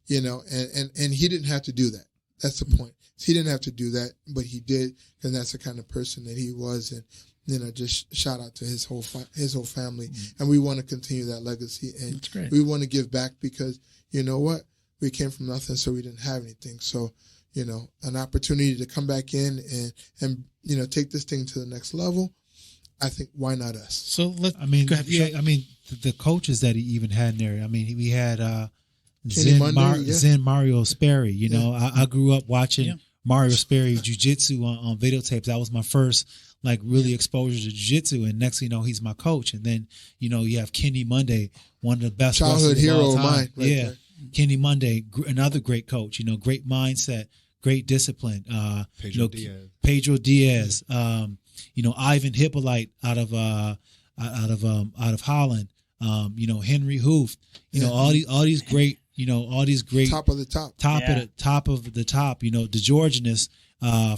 and he didn't have to do that. That's the point. He didn't have to do that, but he did, and that's the kind of person that he was. And just shout out to his whole family, and we want to continue that legacy, and
that's great.
We want to give back because you know what, we came from nothing, so we didn't have anything. So an opportunity to come back in and take this thing to the next level. I think why not us?
So
go ahead, the coaches that he even had in there. I mean, we had Zen Mario Sperry. I grew up watching Mario Sperry jiu-jitsu on videotapes. That was my first really exposure to jiu-jitsu, and next thing you know, he's my coach. And then you have Kenny Monday, one of the best
childhood hero of mine.
Right
Kenny Monday, another great coach. Great mindset, great discipline. Pedro Diaz. Ivan Hippolyte out of Holland. Henry Hooft. All these great.
Top of the top.
Top of the top. The Georgianus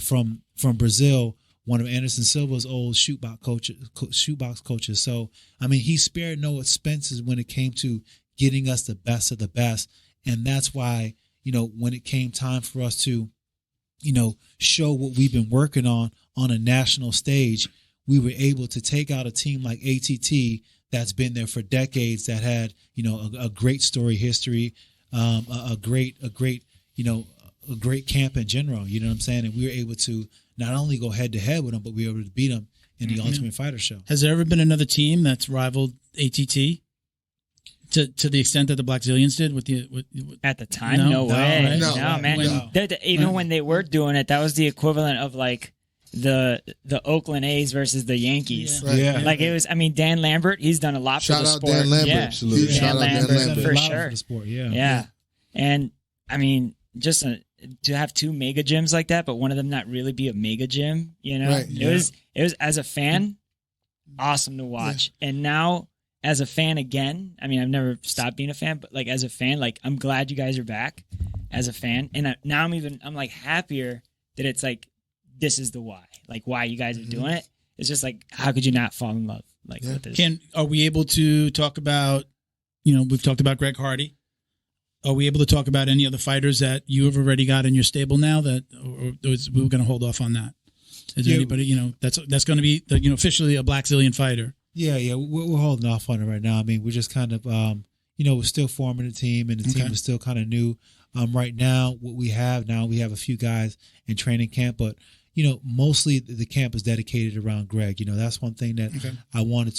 from Brazil, one of Anderson Silva's old shootbox coaches. So he spared no expenses when it came to getting us the best of the best, and that's why when it came time for us to show what we've been working on a national stage, we were able to take out a team like ATT that's been there for decades, that had a great story history, a great camp in general. You know what I'm saying? And we were able to not only go head to head with them, but we were able to beat them in the Ultimate Fighter show.
Has there ever been another team that's rivaled ATT to the extent that the Blackzilians did with
at the time? No way.
Right?
No, man. Even when they were doing it, that was the equivalent of the Oakland A's versus the Yankees.
Yeah.
It was. Dan Lambert, he's done a lot for the sport.
Shout out Dan Lambert.
Yeah.
Absolutely.
Dan Lambert for sure.
For the sport.
Yeah. And just to have two mega gyms like that, but one of them not really be a mega gym,
Right.
It was as a fan, awesome to watch. Yeah. And now as a fan again, I've never stopped being a fan, but as a fan, I'm glad you guys are back as a fan. And now I'm happier that it's this is the why, why you guys are doing it. It's just how could you not fall in love with this?
Are we able to talk about, we've talked about Greg Hardy. Are we able to talk about any of the fighters that you have already got in your stable now or we're going to hold off on that? Is there anybody, that's going to be officially a Blackzilian fighter?
Yeah. We're holding off on it right now. We're just kind of, we're still forming a team, and the team is still kind of new. Right now, we have a few guys in training camp, but mostly the camp is dedicated around Greg. That's one thing that I wanted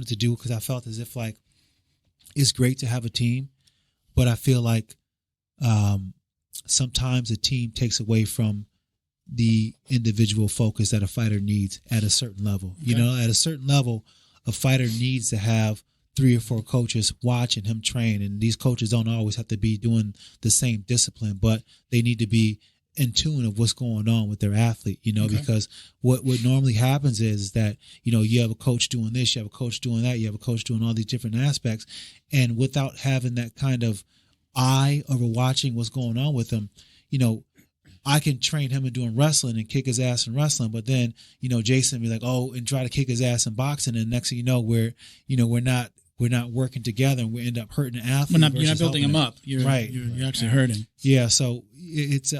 to do, because I felt as if it's great to have a team, but I feel sometimes a team takes away from the individual focus that a fighter needs at a certain level. At a certain level, a fighter needs to have 3 or 4 coaches watching him train, and these coaches don't always have to be doing the same discipline, but they need to be in tune of what's going on with their athlete, because what normally happens is that, you have a coach doing this, you have a coach doing that, you have a coach doing all these different aspects. And without having that kind of eye over watching what's going on with them, I can train him in doing wrestling and kick his ass in wrestling, but then, Jason be and try to kick his ass in boxing. And next thing you know, we're not working together, and we end up hurting the athlete.
You're not building him up. You're actually hurting.
Yeah. So it's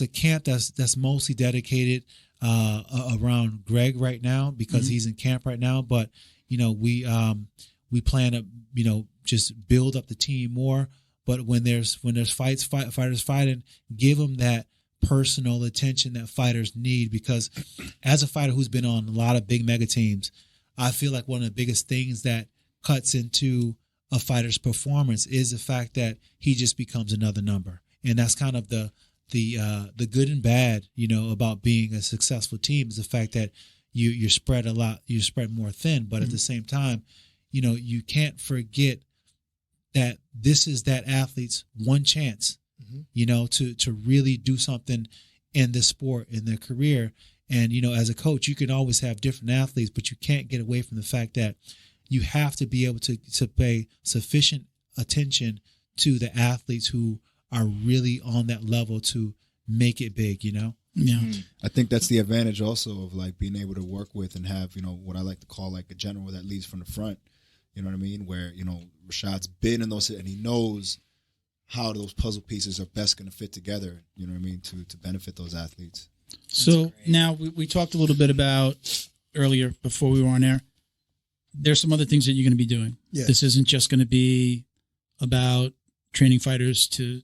a camp that's mostly dedicated around Greg right now, because he's in camp right now. But we plan to just build up the team more. But when there's fighters fighting, give them that personal attention that fighters need, because as a fighter who's been on a lot of big mega teams, I feel like one of the biggest things that cuts into a fighter's performance is the fact that he just becomes another number. And that's kind of the good and bad, about being a successful team, is the fact that you're spread a lot, you're spread more thin, but at the same time, you can't forget that this is that athlete's one chance, to really do something in this sport, in their career. And, as a coach, you can always have different athletes, but you can't get away from the fact that you have to be able to pay sufficient attention to the athletes who are really on that level to make it big, you know?
Yeah.
I think that's the advantage also of like being able to work with and have, you know, what I like to call like a general that leads from the front. You know what I mean? Where, you know, Rashad's been in those and he knows how those puzzle pieces are best going to fit together, you know what I mean, to benefit those athletes.
So now we talked a little bit about earlier before we were on air. There's some other things that you're going to be doing.
Yes.
This isn't just going to be about training fighters to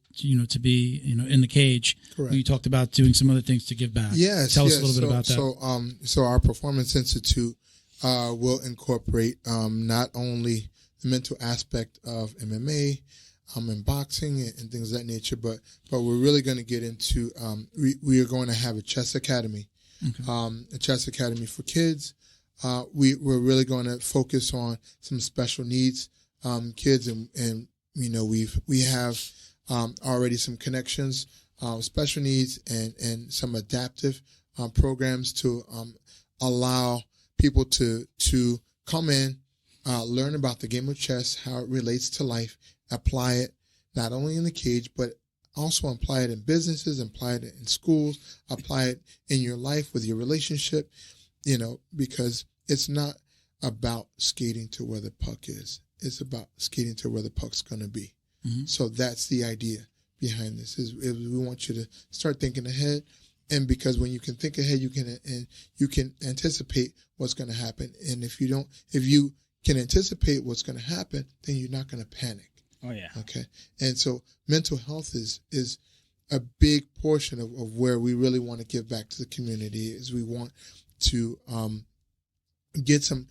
be, in the cage.
Correct.
You talked about doing some other things to give back.
Yes.
Tell us a little bit about that.
So our Performance Institute will incorporate not only the mental aspect of MMA, and boxing and things of that nature, but we're really going to get into we are going to have a chess academy, a chess academy for kids. We're really going to focus on some special needs kids, and you know we have already some connections, special needs and some adaptive programs to allow people to come in, learn about the game of chess, how it relates to life, apply it not only in the cage, but also apply it in businesses, apply it in schools, apply it in your life with your relationship, you know, because it's not about skating to where the puck is. It's about skating to where the puck's going to be. Mm-hmm. So that's the idea behind this is we want you to start thinking ahead. And because when you can think ahead, you can anticipate what's going to happen. And if you can anticipate what's going to happen, then you're not going to panic.
Oh yeah.
Okay. And so mental health is a big portion of where we really want to give back to the community. Is we want to get some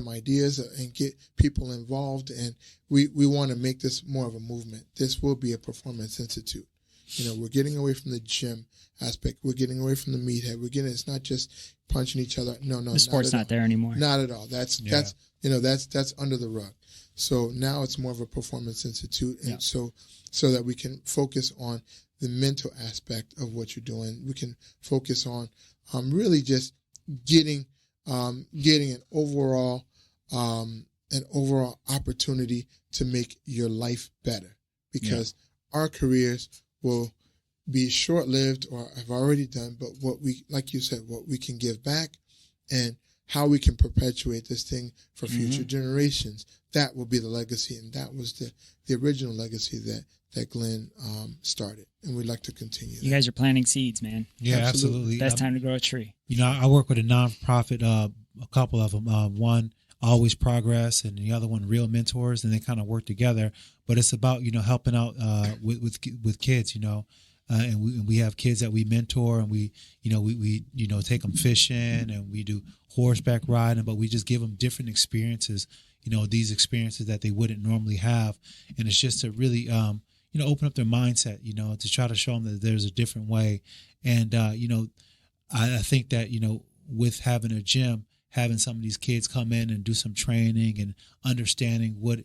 ideas and get people involved, and we want to make this more of a movement. This will be a performance institute. You know, we're getting away from the gym aspect. We're getting away from the meathead. It's not just punching each other. No,
the sport's not there anymore.
Not at all. That's under the rug. So now it's more of a performance institute, and so that we can focus on the mental aspect of what you're doing. We can focus on really just getting an overall opportunity to make your life better, because our careers will be short-lived or have already done, but what we, like you said, what we can give back and how we can perpetuate this thing for future generations, that will be the legacy. And that was the original legacy that Glenn started. And we'd like to continue.
You guys are planting seeds, man.
Yeah, absolutely.
Best time to grow a tree.
You know, I work with a nonprofit, a couple of them. One, Always Progress, and the other one, Real Mentors, and they kind of work together. But it's about, you know, helping out with kids, you know. And we have kids that we mentor, and we take them fishing, and we do horseback riding, but we just give them different experiences, you know, these experiences that they wouldn't normally have. And it's just to really, open up their mindset, you know, to try to show them that there's a different way. And, I think that, you know, with having a gym, having some of these kids come in and do some training and understanding what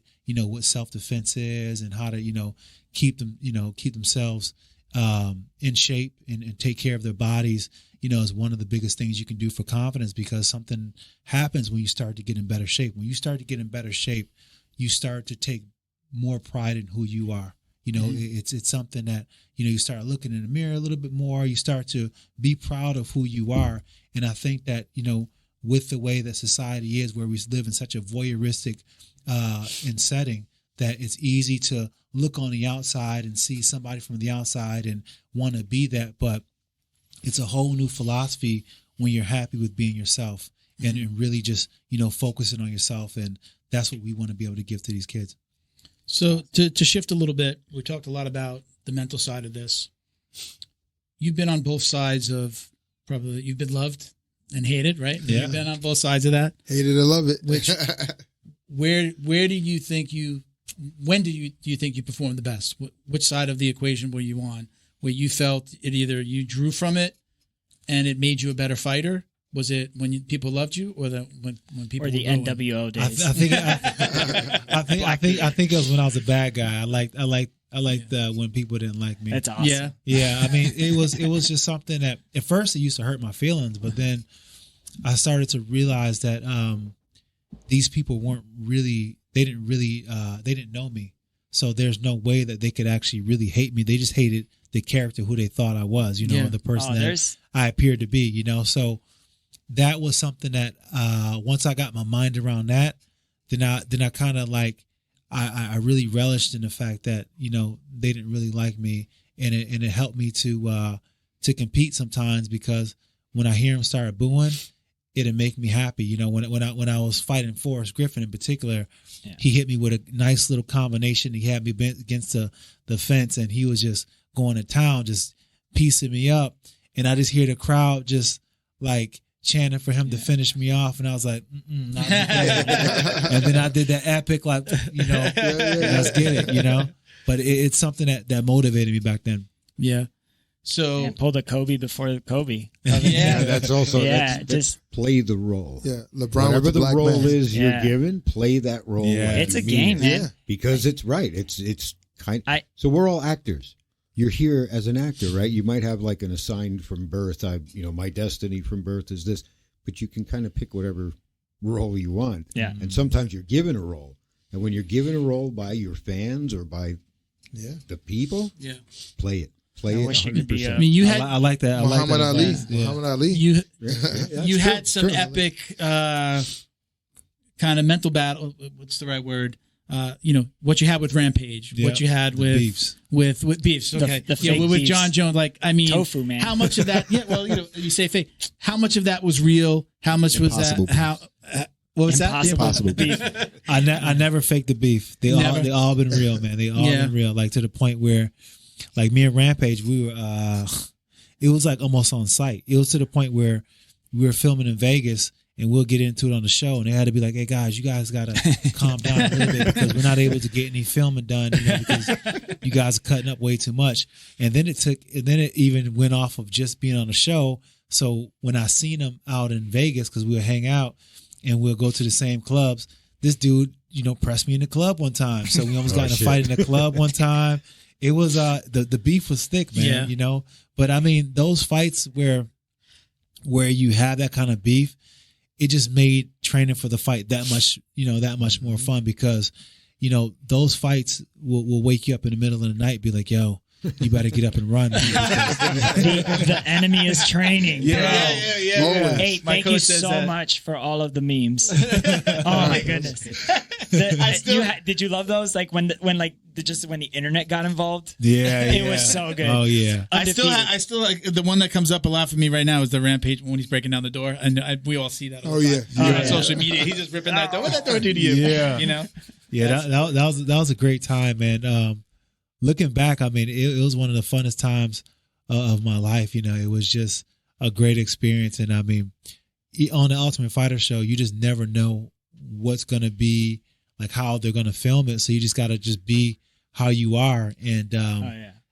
self-defense is and how to, you know, keep themselves in shape and take care of their bodies, you know, is one of the biggest things you can do for confidence, because something happens when you start to get in better shape. When you start to get in better shape, you start to take more pride in who you are. You know, it's something that, you know, you start looking in the mirror a little bit more. You start to be proud of who you are. And I think that, you know, with the way that society is, where we live in such a voyeuristic setting, that it's easy to look on the outside and see somebody from the outside and want to be that. But it's a whole new philosophy when you're happy with being yourself and really just, you know, focusing on yourself. And that's what we want to be able to give to these kids.
So to shift a little bit, we talked a lot about the mental side of this. You've been on both sides of you've been loved and hated, right?
Yeah.
You've been on both sides of that.
Hate it or love it.
Where do you think when do you think you performed the best? Which side of the equation were you on, where you felt it either you drew from it and it made you a better fighter? Was it when people loved you, or when people
or the
were going?
NWO days?
I think it was when I was a bad guy. I liked when people didn't like me.
That's awesome.
Yeah.
I mean, it was just something that at first it used to hurt my feelings, but then I started to realize that these people weren't really. They didn't know me. So there's no way that they could actually really hate me. They just hated the character who they thought I was, the person that I appeared to be, So that was something that once I got my mind around that, then I kind of like I really relished in the fact that they didn't really like me, and it helped me to compete sometimes, because when I hear them start booing, it'd make me happy. When I was fighting Forrest Griffin in particular, he hit me with a nice little combination. He had me bent against the fence, and he was just going to town, just piecing me up. And I just hear the crowd just like chanting for him to finish me off, and I was like, not and then I did that epic, like, let's get it, But it's something that motivated me back then.
Yeah. So
pull the Kobe before Kobe.
That's also
just
play the role.
Yeah, LeBron.
Whatever
with the
role
man.
is you're given, play that role.
Yeah.
It's a game, man.
Yeah.
Because it's right. It's kind. So we're all actors. You're here as an actor, right? You might have like an assigned from birth. My destiny from birth is this, but you can kind of pick whatever role you want.
Yeah.
And sometimes you're given a role, and when you're given a role by your fans or by the people, play it. Play it.
Wish you could be
100%.
I mean, you had
I like that.
Muhammad Ali.
Yeah.
Muhammad Ali.
You had some epic kind of mental battle. What's the right word? What you had with Rampage, what you had with
beefs.
with beefs. Okay,
The fake
with
beefs.
John Jones. Like, I mean,
Tofu, man.
How much of that? Yeah, well, you say fake. How much of that was real? How much
Impossible
was that? How? What was
Impossible.
that?
Impossible.
I never faked the beef. They all been real, man. They all been real. Like to the point where, like me and Rampage, we were. It was like almost on site. It was to the point where we were filming in Vegas, and we'll get into it on the show, and they had to be like, "Hey guys, you guys got to calm down a little bit, because we're not able to get any filming done, because you guys are cutting up way too much." And then it even went off of just being on the show. So when I seen them out in Vegas, because we would hang out and we'll go to the same clubs, this dude, pressed me in the club one time. So we almost got in a fight in the club one time. It was the beef was thick, man. But I mean, those fights where you have that kind of beef, it just made training for the fight that much more fun, because those fights will wake you up in the middle of the night, be like, yo, you better get up and run.
the enemy is training.
Yeah.
Hey, thank you so much for all of the memes. Oh my goodness. Did you love those? Like when the internet got involved? It was so good.
Oh yeah.
I still like the one that comes up a lot for me right now is the Rampage when he's breaking down the door, and we all see that. On social media, he's just ripping that door. What that door do to you?
Yeah.
Yeah,
that was a great time, man. Looking back, I mean, it was one of the funnest times of my life. It was just a great experience. And I mean, on the Ultimate Fighter show, you just never know what's going to be, like how they're going to film it. So you just got to just be how you are. And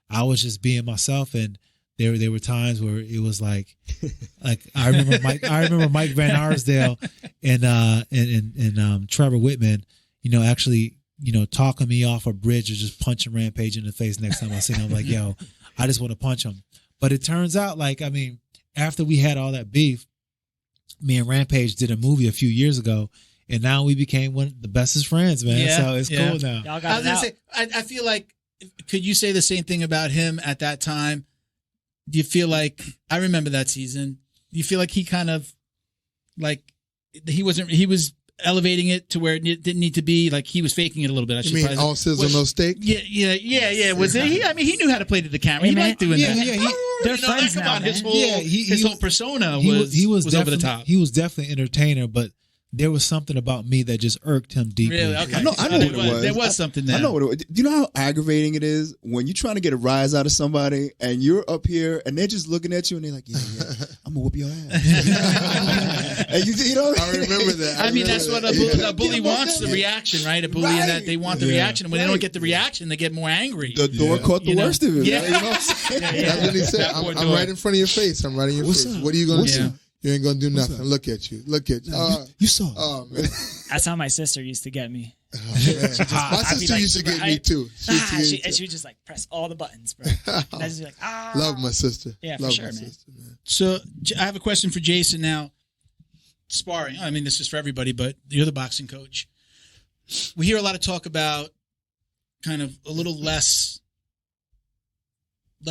I was just being myself. And there were times where it was like I remember Mike Van Arsdale and Trevor Whitman, actually, talking me off a bridge or just punching Rampage in the face next time I see him. I'm like, yo, I just want to punch him. But it turns out, like, I mean, after we had all that beef, me and Rampage did a movie a few years ago, and now we became one of the bestest friends, man. So it's cool now.
Y'all got
I was gonna say, I feel like, could you say the same thing about him at that time? Do you feel like, I remember that season, do you feel like he kind of, like, he was elevating it to where it didn't need to be, like he was faking it a little bit.
You mean all sizzle, no steak?
Yeah. Was it? I mean, he knew how to play to the camera. He liked doing that.
They're friends now, man.
His whole persona was over the top.
He was definitely an entertainer, but there was something about me that just irked him deeply.
Really? Okay.
I know what it was.
There was something there.
I know what it was. Do you know how aggravating it is when you're trying to get a rise out of somebody and you're up here and they're just looking at you and they're like, yeah, I'm gonna whoop your ass. And you know
I remember that.
I mean, that's what a bully wants, the reaction, right? A bully in that they want the reaction. And when they don't get the reaction, they get more angry.
The door caught the worst of it.
Yeah.
You know what I'm saying?
That's what he said. I'm right in front of your face. I'm right in your face. What are you gonna do? You ain't gonna do nothing. Look at you.
You saw.
Oh man.
That's how my sister used to get me.
My sister used to get me too.
She would just like press all the buttons, bro. And I just be like,
Love my sister.
Yeah, for
Love
sure,
my
man.
sister, man.
So I have a question for Jason now. Sparring. I mean, this is for everybody, but you're the boxing coach. We hear a lot of talk about kind of a little less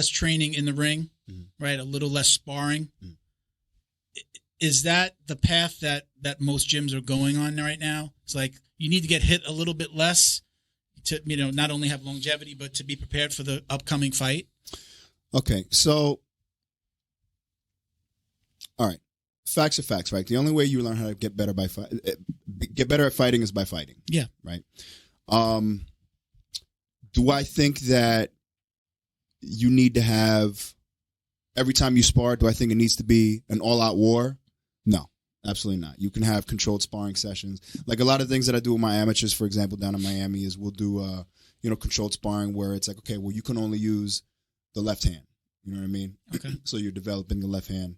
training in the ring, right? A little less sparring. Is that the path that most gyms are going on right now? It's like you need to get hit a little bit less to, not only have longevity, but to be prepared for the upcoming fight?
Okay, so, all right. Facts are facts, right? The only way you learn how to get better at fighting is by fighting.
Yeah.
Right. Do I think that you need to have, every time you spar, do I think it needs to be an all-out war? No, absolutely not. You can have controlled sparring sessions. Like a lot of things that I do with my amateurs, for example, down in Miami, is we'll do, controlled sparring where it's like, okay, well, you can only use the left hand. You know what I mean?
Okay.
So you're developing the left hand.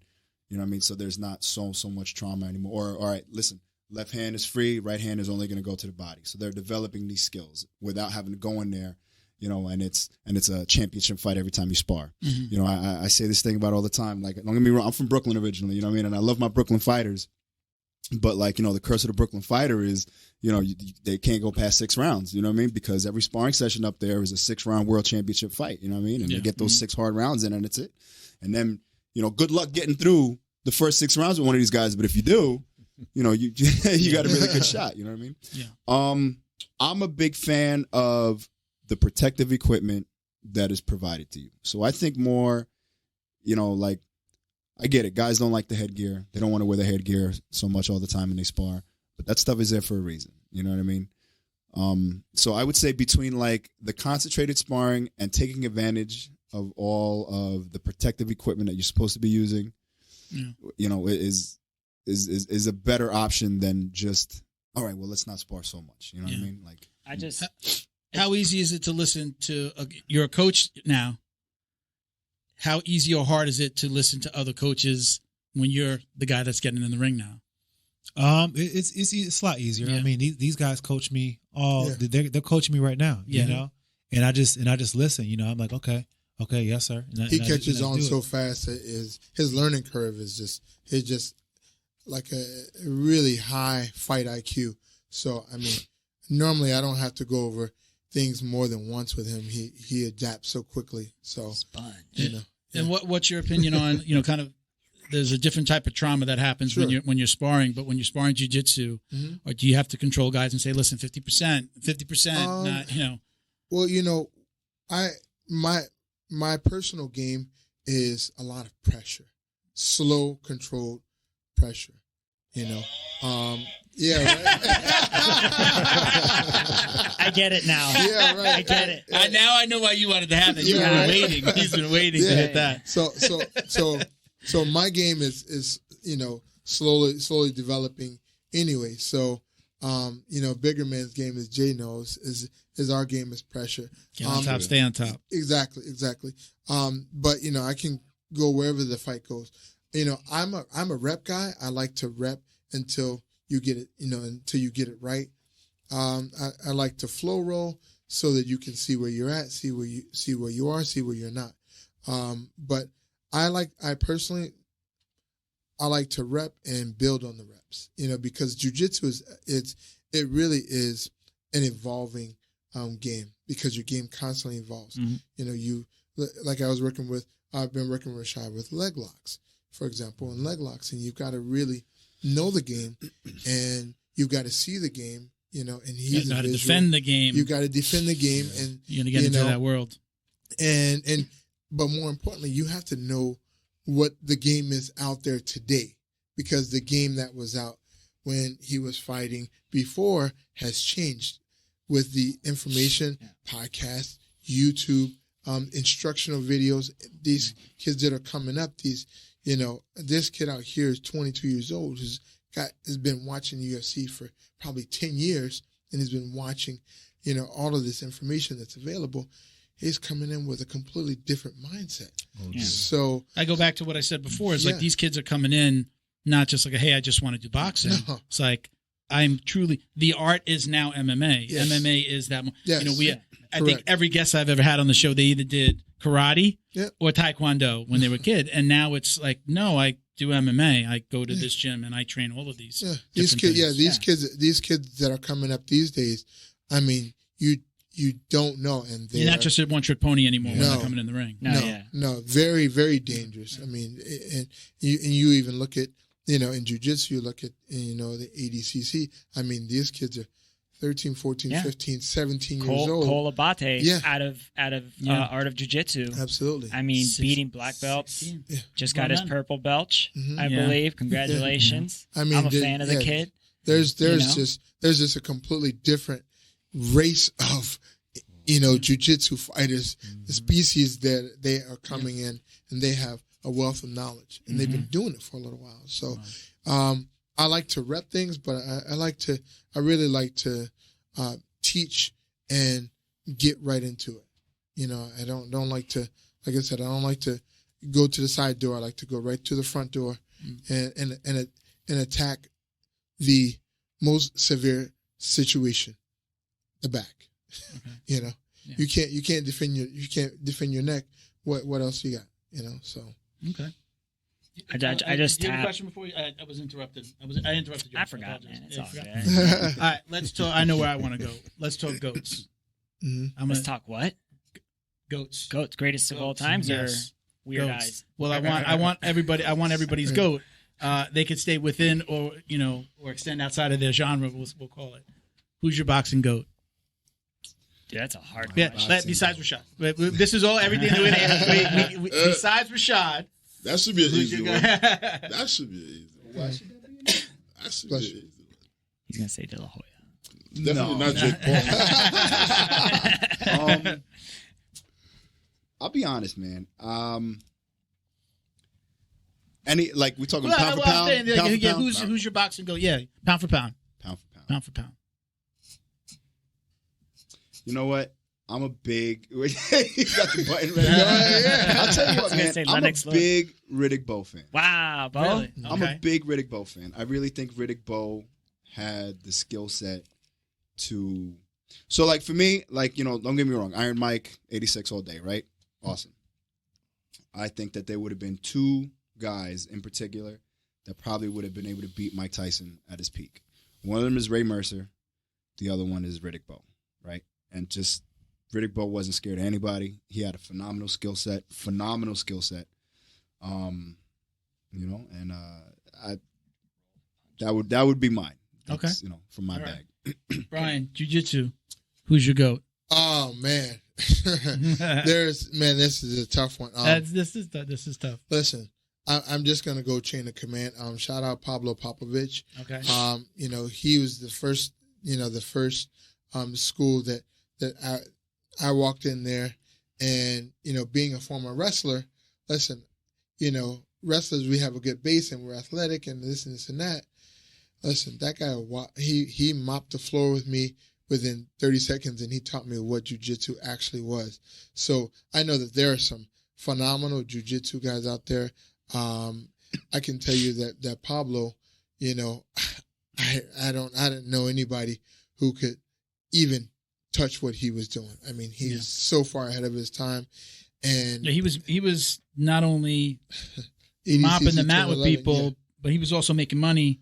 You know what I mean? So there's not so much trauma anymore. Or, all right, listen, left hand is free, right hand is only going to go to the body. So they're developing these skills without having to go in there, and it's a championship fight every time you spar. Mm-hmm. I say this thing about all the time. Like, don't get me wrong, I'm from Brooklyn originally, you know what I mean? And I love my Brooklyn fighters. But, the curse of the Brooklyn fighter is, they can't go past 6 rounds, you know what I mean? Because every sparring session up there is a 6-round world championship fight, you know what I mean? And they get those 6 hard rounds in, and it's it. And then, good luck getting through the first 6 rounds with one of these guys. But if you do, you got a really good shot, you know what I mean?
Yeah.
I'm a big fan of the protective equipment that is provided to you. So I think more, I get it. Guys don't like the headgear. They don't want to wear the headgear so much all the time when they spar. But that stuff is there for a reason. You know what I mean? So I would say between the concentrated sparring and taking advantage of all of the protective equipment that you're supposed to be using, is a better option than just, all right, well, let's not spar so much. You know what I mean?
How easy is it to listen to? You're a coach now. How easy or hard is it to listen to other coaches when you're the guy that's getting in the ring now?
It's a lot easier.
Yeah.
I mean, these guys coach me they're coaching me right now, and I just listen, I'm like, okay, yes, sir.
He catches on so fast that his learning curve is just like a really high fight IQ. So, I mean, normally I don't have to go over things more than once with him. He adapts so quickly. So,
Sponge.
And what's your opinion on, kind of, there's a different type of trauma that happens when you're sparring, but when you're sparring jiu-jitsu, or do you have to control guys and say, listen, 50%, not,
Well, my personal game is a lot of pressure, slow, controlled pressure, yeah, right.
I get it now.
Yeah, right.
I get it.
Now I know why you wanted to have it. You've been waiting. He's been waiting to hit that.
So my game is slowly developing anyway. So bigger man's game, as Jay knows, is our game is pressure.
Get on top, stay on top.
Exactly. But I can go wherever the fight goes. I'm a rep guy. I like to rep until you get it, until you get it right. I like to flow roll so that you can see where you're at, see where you are, see where you're not. But I like to rep and build on the reps, because jiu-jitsu it really is an evolving game, because your game constantly evolves. Mm-hmm. I've been working with Rashad with leg locks, for example, and leg locks, and you've got to really know the game, and you've got to see the game, and he's
got to defend the game.
You got to defend the game, and
you're gonna get into that world.
But more importantly, you have to know what the game is out there today, because the game that was out when he was fighting before has changed with the information, podcasts, YouTube, instructional videos. These kids that are coming up, this kid out here is 22 years old, has been watching UFC for probably 10 years, and has been watching, all of this information that's available. He's coming in with a completely different mindset. So
I go back to what I said before. It's like these kids are coming in not just like, hey, I just want to do boxing. No. It's like, I'm truly, the art is now MMA. Yes. MMA is that.
Yes.
I think every guest I've ever had on the show, they either did karate or taekwondo when they were a kid, and now it's like, no, I do MMA. I go to this gym and I train all of these.
These kids, these kids that are coming up these days. I mean, you don't know. And
you're not just a one-trick pony anymore when
No.
they're coming in the ring.
No, very, very dangerous. I mean, and you even look at, in jiu-jitsu, you look at, the ADCC. I mean, these kids are 13, 14, 15, 17 years old.
Cole Abate out of Art of Jiu-Jitsu.
Absolutely.
I mean, beating black belts. Just got his purple belt, I believe. Congratulations.
I mean,
I'm a fan of the kid.
There's just a completely different race of, jiu-jitsu fighters, the species that they are coming in, and they have a wealth of knowledge, and they've been doing it for a little while. So, I like to rep things, but I really like to teach and get right into it. I don't like to, like I said, I don't like to go to the side door. I like to go right to the front door and attack the most severe situation, the back. Okay. You can't defend your neck. What else you got? So
okay.
I just
you have a
tapped.
question before I was interrupted. I interrupted you.
I forgot, man. It's all good.
All right, let's talk. I know where I want to go. Let's talk goats.
Let's talk what?
Goats.
Goats, greatest of all times, or weird
goats.
eyes?
Well, I want everybody's goat. They could stay within, or or extend outside of their genre. We'll call it. Who's your boxing goat?
Dude, that's a hard
one. Besides Rashad, this is all everything doing. Besides Rashad.
That should be an easy one. That should be an easy one. Why should that be? That should be an easy one.
He's going to say De La Hoya.
Definitely not Jake Paul.
I'll be honest, man. We talking pound for pound?
Who's your boxing goat? Yeah, pound for pound.
Pound for pound.
Pound for pound.
You know what? I'm a big. You got the button ready. I'll tell you what, man. I'm a big Riddick Bowe fan.
Wow, Bo.
Really? Okay.
I'm a big Riddick Bowe fan. I really think Riddick Bowe had the skill set to. So, for me, don't get me wrong. Iron Mike, 86 all day, right? Awesome. I think that there would have been two guys in particular that probably would have been able to beat Mike Tyson at his peak. One of them is Ray Mercer. The other one is Riddick Bowe, right? And just Riddick Bowe wasn't scared of anybody. He had a phenomenal skill set. That would be mine. That's,
okay.
from my bag.
Brian, jiu-jitsu. Who's your goat?
Oh man, this is a tough one.
This is tough.
Listen, I'm just gonna go chain of command. Shout out Pablo Popovich.
Okay.
He was the first school that I walked in there, and being a former wrestler, listen, wrestlers, we have a good base and we're athletic and this and that. Listen, that guy, he mopped the floor with me within 30 seconds, and he taught me what jiu-jitsu actually was. So I know that there are some phenomenal jiu-jitsu guys out there. I can tell you that Pablo, I didn't know anybody who could even touch what he was doing. I mean, he's so far ahead of his time, and
he was not only mopping the mat with people, but he was also making money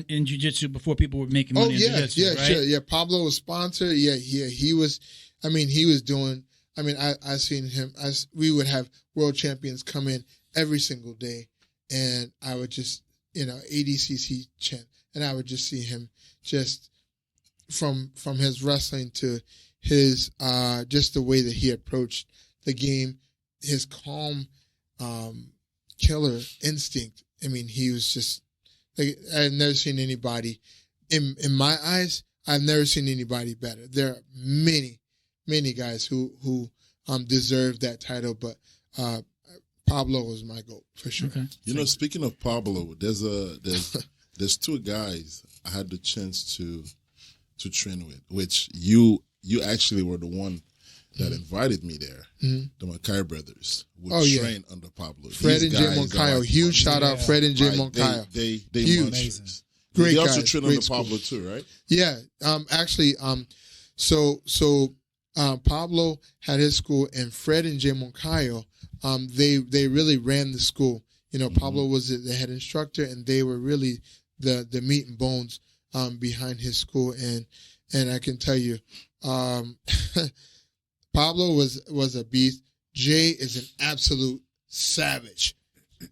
in jiu-jitsu before people were making money in jiu-jitsu, right?
Sure. Yeah, Pablo was sponsored. Yeah, he was. I mean, he was doing. I mean, I seen him. We would have world champions come in every single day, and I would just, ADCC champ, and I would just see him just from his wrestling to his just the way that he approached the game, his calm, killer instinct. I mean, he was just. I've never seen anybody, in my eyes, I've never seen anybody better. There are many guys who deserve that title, but Pablo was my goat for sure.
Okay.
Speaking of Pablo, there's two guys I had the chance to train with, which you actually were the one that invited me there. The Mackay brothers would train under Pablo.
Fred and Jay Moncayo. Huge shout out, Fred and Jay Moncayo.
They
huge.
Great they also train under Pablo too, right?
Yeah. Actually, so Pablo had his school, and Fred and Jay Moncayo, they really ran the school. Pablo was the head instructor, and they were really the meat and bones behind his school. and I can tell you, Pablo was a beast. Jay is an absolute savage.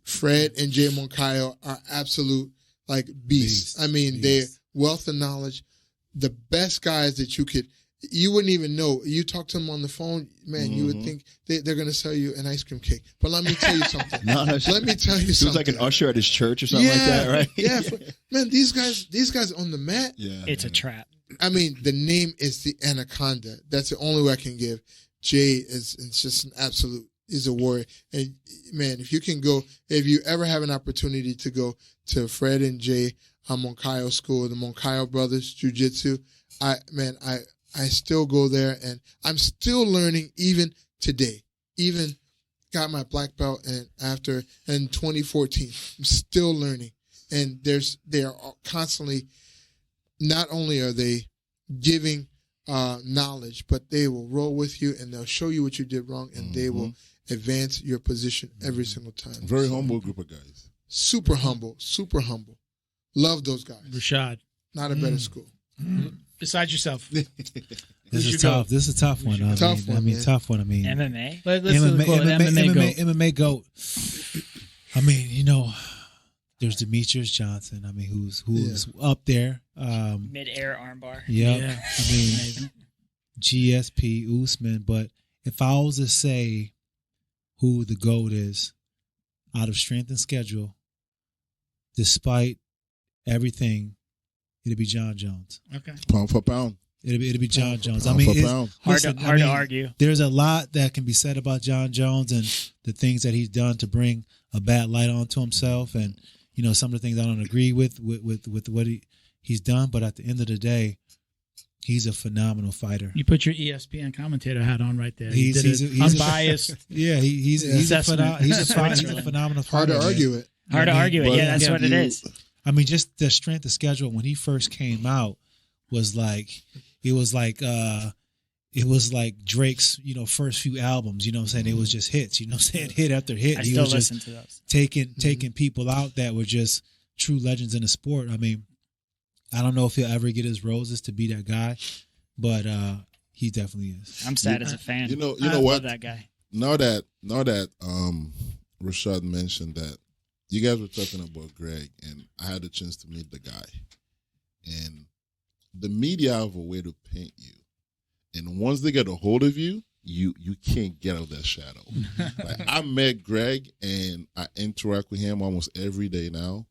Fred and Jay Moncayo are absolute like beasts. I mean, they're wealth of knowledge, the best guys that you wouldn't even know. You talk to them on the phone, man, you would think they're going to sell you an ice cream cake. But let me tell you something. Let me tell you something.
He was like an usher at his church or something like that, right?
Yeah. Man, these guys on the mat.
Yeah.
It's a trap.
I mean, the name is the Anaconda. That's the only way I can give. Jay is just an absolute, is a warrior. And man, if you ever have an opportunity to go to Fred and Jay Moncayo School, the Moncayo Brothers Jiu-Jitsu, I still go there, and I'm still learning even today. Even got my black belt in 2014. I'm still learning. And they are constantly, not only are they giving knowledge, but they will roll with you and they'll show you what you did wrong, and they will advance your position every single time.
Very humble group of guys.
Super humble, super humble. Love those guys.
Rashad.
Not a better school.
Besides yourself.
This is tough. This is a tough one.
Tough one.
MMA?
Let's call it
MMA GOAT. I mean, you know, there's Demetrius Johnson. I mean, who's up there?
Mid-air armbar.
Yeah. I mean,
Amazing.
GSP, Usman. But if I was to say who the GOAT is out of strength and schedule, despite everything, it'd be John Jones.
Okay.
Pound for pound.
It'd be John Jones.
Pound for pound.
Hard to argue.
There's a lot that can be said about John Jones and the things that he's done to bring a bad light onto himself, and you know, some of the things I don't agree with what he's done. But at the end of the day, he's a phenomenal fighter.
You put your ESPN commentator hat on right there.
He's
unbiased.
He's a phenomenal fighter.
Hard to argue it.
Hard to argue it. Yeah, that's what it is.
I mean, just the strength of schedule when he first came out was like, it was like Drake's, you know, first few albums, you know what I'm saying? It was just hits, you know what I'm saying? Hit after hit.
I
He
still
was just
listen to those.
taking people out that were just true legends in the sport. I mean, I don't know if he'll ever get his roses to be that guy, but he definitely is.
I'm sad as a fan.
You know
I
what?
love that guy.
Now that Rashad mentioned that, you guys were talking about Greg, and I had a chance to meet the guy. And the media have a way to paint you. And once they get a hold of you, you can't get out of that shadow. Like, I met Greg, and I interact with him almost every day now.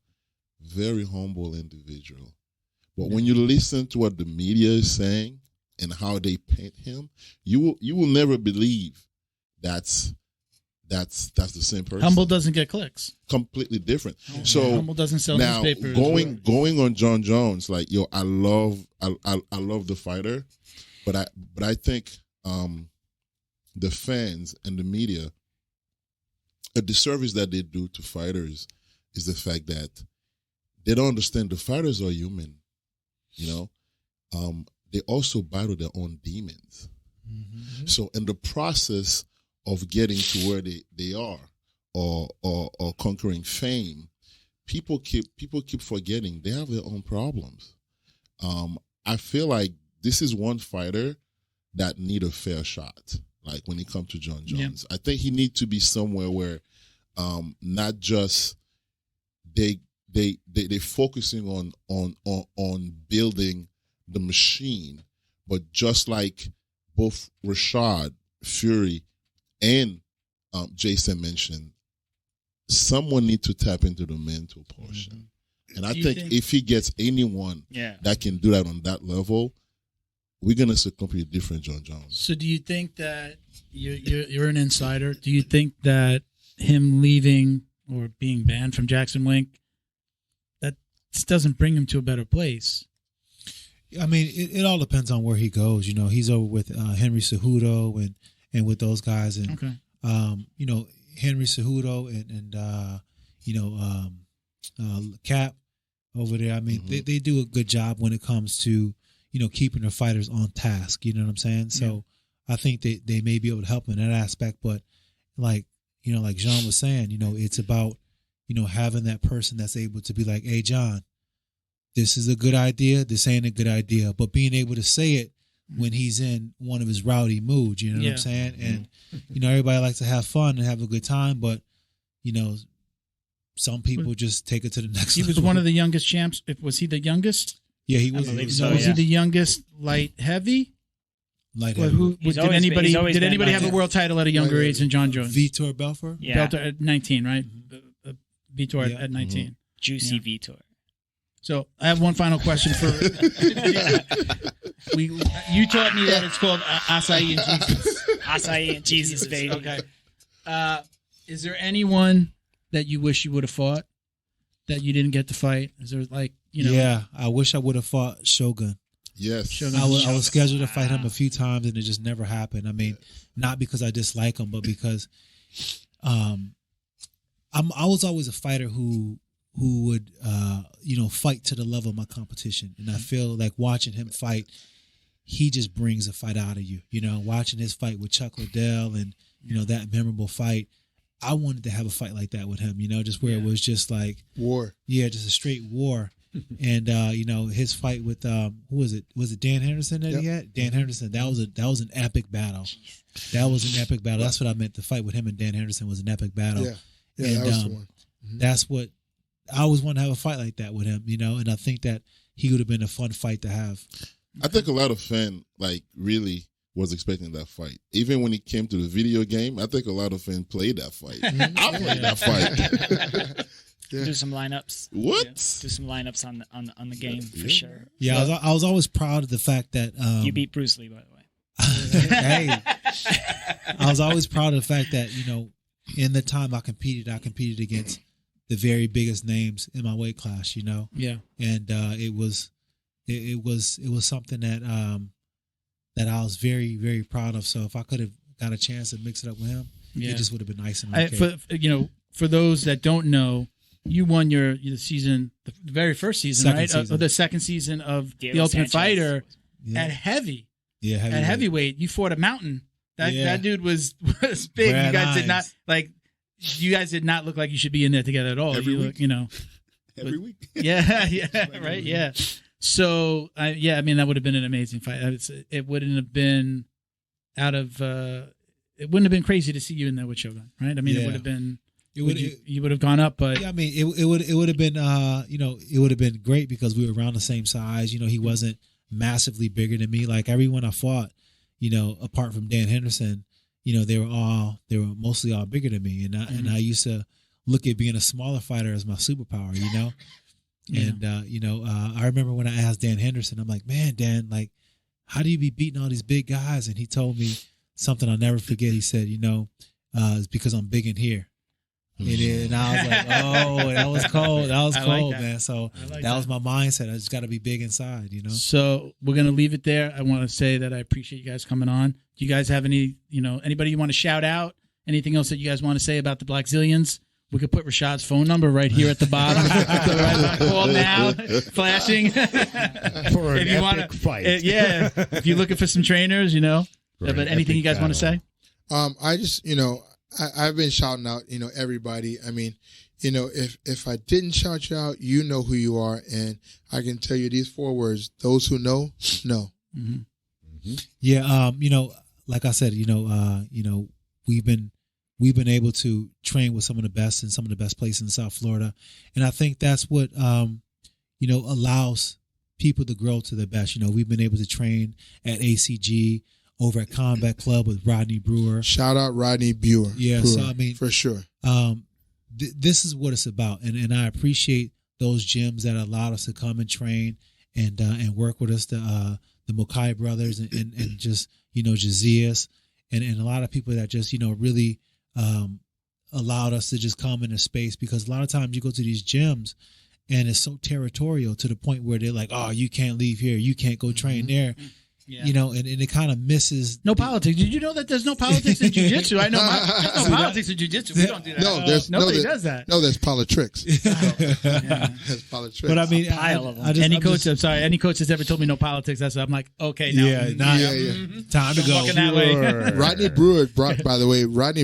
Very humble individual. But when you listen to what the media is saying and how they paint him, you will never believe that's the same person.
Humble doesn't get clicks.
Completely different. So
Humble doesn't sell
now
newspapers.
going on John Jones, like, yo, I love the fighter, but I think the fans and the media, a disservice that they do to fighters is the fact that they don't understand the fighters are human. You know, they also battle their own demons. Mm-hmm. So in the process of getting to where they are or conquering fame, people keep forgetting they have their own problems. I feel like this is one fighter that need a fair shot. Like when it comes to John Jones, I think he needs to be somewhere where not just they focusing on building the machine, but just like both Rashad, Fuery, and Jason mentioned, someone need to tap into the mental portion. Mm-hmm. And I think if he gets anyone that can do that on that level, we're gonna see a completely different John Jones.
So, do you think that you're an insider? Do you think that him leaving or being banned from Jackson Wink, that doesn't bring him to a better place?
I mean, it all depends on where he goes. You know, he's over with Henry Cejudo and with those guys, and you know, Henry Cejudo and Cap over there. I mean, they do a good job when it comes to, you know, keeping their fighters on task. You know what I'm saying? So I think they may be able to help in that aspect. But like Jean was saying, you know, it's about, you know, having that person that's able to be like, hey, John, this is a good idea, this ain't a good idea. But being able to say it when he's in one of his rowdy moods, you know what I'm saying? And, everybody likes to have fun and have a good time, but, some people just take it to the next level.
He was one of the youngest champs. Was he the youngest?
Yeah, he was.
Was he the youngest light heavy?
Light heavy.
Did anybody have a world title at a younger age than John Jones?
Vitor Belfort?
Yeah. Belfort at 19, right? Vitor at 19.
Juicy Vitor.
So I have one final question for you taught me that it's called acai and Jesus.
Acai and Jesus, baby.
Okay. Is there anyone that you wish you would have fought that you didn't get to fight? Is there
Yeah, I wish I would have fought Shogun.
Yes.
Shogun.
I was scheduled to fight him a few times and it just never happened. I mean, not because I dislike him, but because I was always a fighter who would fight to the level of my competition. And I feel like watching him fight, he just brings a fight out of you. Watching his fight with Chuck Liddell and that memorable fight, I wanted to have a fight like that with him, just where it was just like
war.
Yeah, just a straight war. And his fight with who was it? Was it Dan Henderson that he had? Dan Henderson. That was an epic battle. That was an epic battle. That's what I meant. The fight with him and Dan Henderson was an epic battle.
Yeah,
and
that was the one.
That's what I always wanted to have a fight like that with him, and I think that he would have been a fun fight to have.
I think a lot of fans really was expecting that fight. Even when he came to the video game, I think a lot of fans played that fight. I played that fight.
Do some lineups.
What?
Do some lineups on the game for sure.
Yeah, I was always proud of the fact that
you beat Bruce Lee, by the way.
Hey, I was always proud of the fact that in the time I competed against the very biggest names in my weight class.
Yeah,
and it was something that I was very, very proud of. So if I could have got a chance to mix it up with him, it just would have been nice and okay.
For those that don't know, you won your season, the very first season, right? The second season of
Diego
The Ultimate
Sanchez.
Fighter at heavy.
Yeah,
at heavyweight. You fought a mountain. That dude was big.
Brad
You guys did
Hines.
not you guys did not look like you should be in there together at all.
Every week. Every week.
Yeah, right, yeah. So, I mean, that would have been an amazing fight. It wouldn't have been it wouldn't have been crazy to see you in there with Shogun, right? I mean, it would have been. You would have gone up, but
I mean, it would have been it would have been great because we were around the same size. He wasn't massively bigger than me. Like everyone I fought, apart from Dan Henderson, they were mostly all bigger than me, and I used to look at being a smaller fighter as my superpower, And I remember when I asked Dan Henderson, I'm like, man, Dan, like, how do you be beating all these big guys? And he told me something I'll never forget. He said, it's because I'm big in here. And I was like, oh, that was cold. That was cold, man. So that was my mindset. I just got to be big inside,
So we're going to leave it there. I want to say that I appreciate you guys coming on. Do you guys have any, anybody you want to shout out? Anything else that you guys want to say about the Blackzilians? We could put Rashad's phone number right here at the bottom. Call now, flashing.
For an epic fight.
If you're looking for some trainers, But anything you guys want to say?
I just, I've been shouting out, everybody. I mean, if I didn't shout you out, you know who you are. And I can tell you these 4 words: those who know.
Mm-hmm.
Mm-hmm. Yeah. Like I said, we've been able to train with some of the best in some of the best places in South Florida. And I think that's what, allows people to grow to their best. We've been able to train at ACG, over at Combat Club with Rodney Brewer.
Shout out Rodney Brewer.
Yeah,
Brewer,
so I mean,
for sure.
This is what it's about, and I appreciate those gyms that allowed us to come and train and work with us. The Mokai brothers and just Jazias and a lot of people that just really allowed us to just come into space, because a lot of times you go to these gyms and it's so territorial to the point where they're like, oh, you can't leave here, you can't go train there. Yeah. And it kind of misses.
No politics. Did you know that there's no politics in jiu-jitsu? I know there's no politics in jiu-jitsu. We don't do that. Nobody does that.
No, there's politics. There's politics.
But I mean,
any coach that's ever told me no politics, I'm like, okay, now.
Time to go.
That way.
Rodney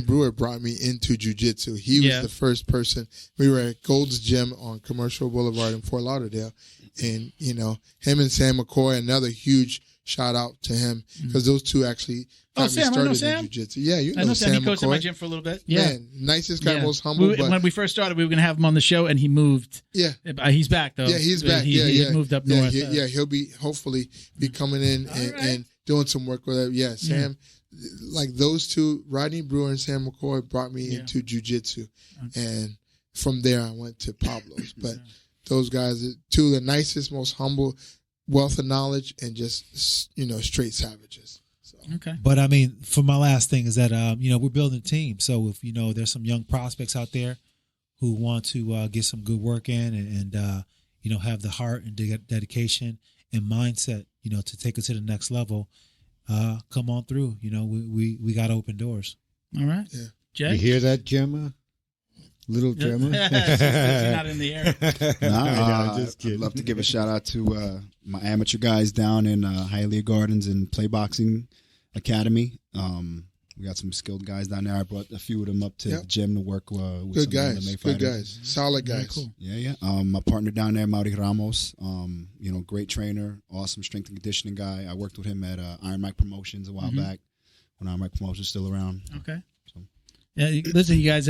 Brewer brought me into jiu-jitsu. He was the first person. We were at Gold's Gym on Commercial Boulevard in Fort Lauderdale. And, him and Sam McCoy, another huge shout out to him because those two actually got me
Sam,
started
Sam?
in jiu-jitsu. Yeah,
I know Sam. He coached at my
McCoy.
gym for a little bit. Yeah.
Man, nicest guy, most humble. But
when we first started, we were going to have him on the show, and he moved.
Yeah.
He's back, though.
Yeah, he's back.
He moved up north.
He'll be hopefully be coming in and doing some work with it. Yeah, Sam, like those two, Rodney Brewer and Sam McCoy, brought me into jiu-jitsu. And from there, I went to Pablo's. But those guys are two of the nicest, most humble, wealth of knowledge, and just, straight savages. So.
Okay.
But I mean, for my last thing is that, we're building a team. So if, there's some young prospects out there who want to get some good work in and have the heart and dedication and mindset, to take it to the next level, come on through. We got open doors.
All right.
Yeah.
Jay?
You hear that, Gemma? Little Gemma?
She's not in the air.
Just
I'd
kidding.
love to give a shout out to my amateur guys down in Hialeah Gardens and Play Boxing Academy. We got some skilled guys down there. I brought a few of them up to the gym to work with
Good
some
guys.
MMA
Good
fighters.
guys. Solid guys.
Cool.
Yeah. My partner down there, Mauri Ramos, great trainer, awesome strength and conditioning guy. I worked with him at Iron Mike Promotions a while back when Iron Mike Promotions was still around.
Okay.
So.
Yeah, listen, you guys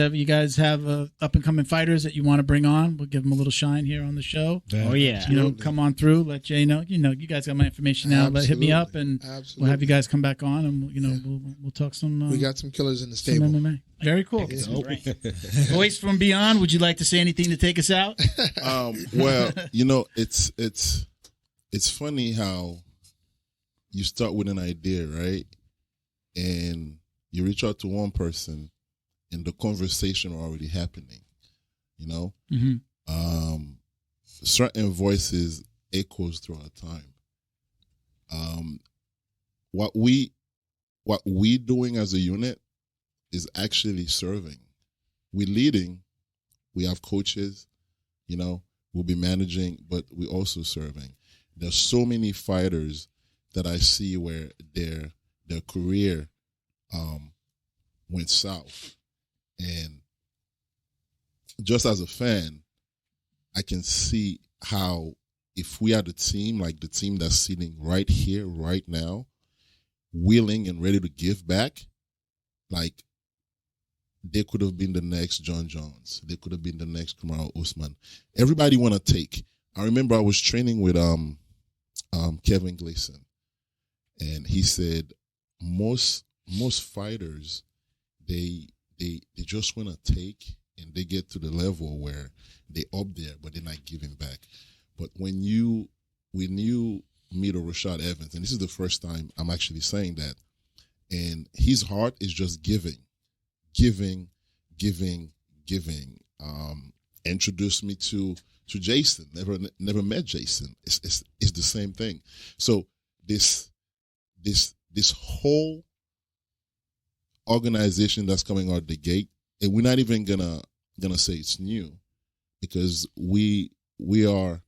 have up and coming fighters that you want to bring on. We'll give them a little shine here on the show.
Oh yeah.
Come on through. Let Jay know. You guys got my information now. Hit me up, and we'll have you guys come back on, and we'll talk some.
We got some killers in the
some
stable.
MMA. Very cool.
Great.
Voice from beyond. Would you like to say anything to take us out?
Well, it's funny how you start with an idea, right? And you reach out to one person and the conversation already happening, certain voices echoes throughout time. What we doing as a unit is actually serving. We're leading. We have coaches, we'll be managing, but we're also serving. There's so many fighters that I see where their career went south. And just as a fan, I can see how if we had a team like the team that's sitting right here, right now, willing and ready to give back, like they could have been the next John Jones. They could have been the next Kamaru Usman. Everybody want to take. I remember I was training with Kevin Gleason, and he said most fighters they just want to take, and they get to the level where they up there, but they're not giving back. But when you meet a Rashad Evans, and this is the first time I'm actually saying that, and his heart is just giving. Introduced me to Jason. Never met Jason. It's the same thing. So this whole organization that's coming out the gate, and we're not even gonna say it's new, because we are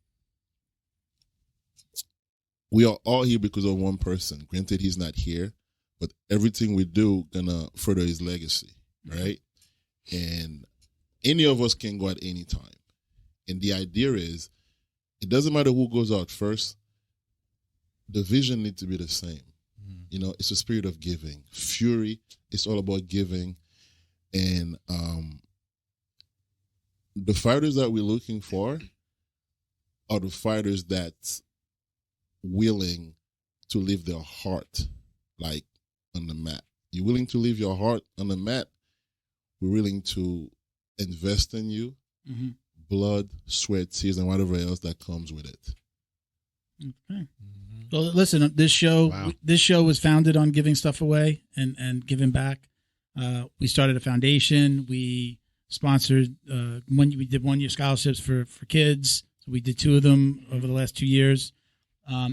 all here because of one person. Granted, he's not here, but everything we do gonna further his legacy, right? And any of us can go at any time. And the idea is, it doesn't matter who goes out first. The vision needs to be the same. It's a spirit of giving. Fuery, it's all about giving. And the fighters that we're looking for are the fighters that's willing to leave their heart like on the mat. You're willing to leave your heart on the mat. We're willing to invest in you, blood, sweat, tears, and whatever else that comes with it.
Okay. Well, listen, this show was founded on giving stuff away and giving back. We started a foundation. We sponsored we did 1 year scholarships for kids. So we did 2 of them over the last 2 years.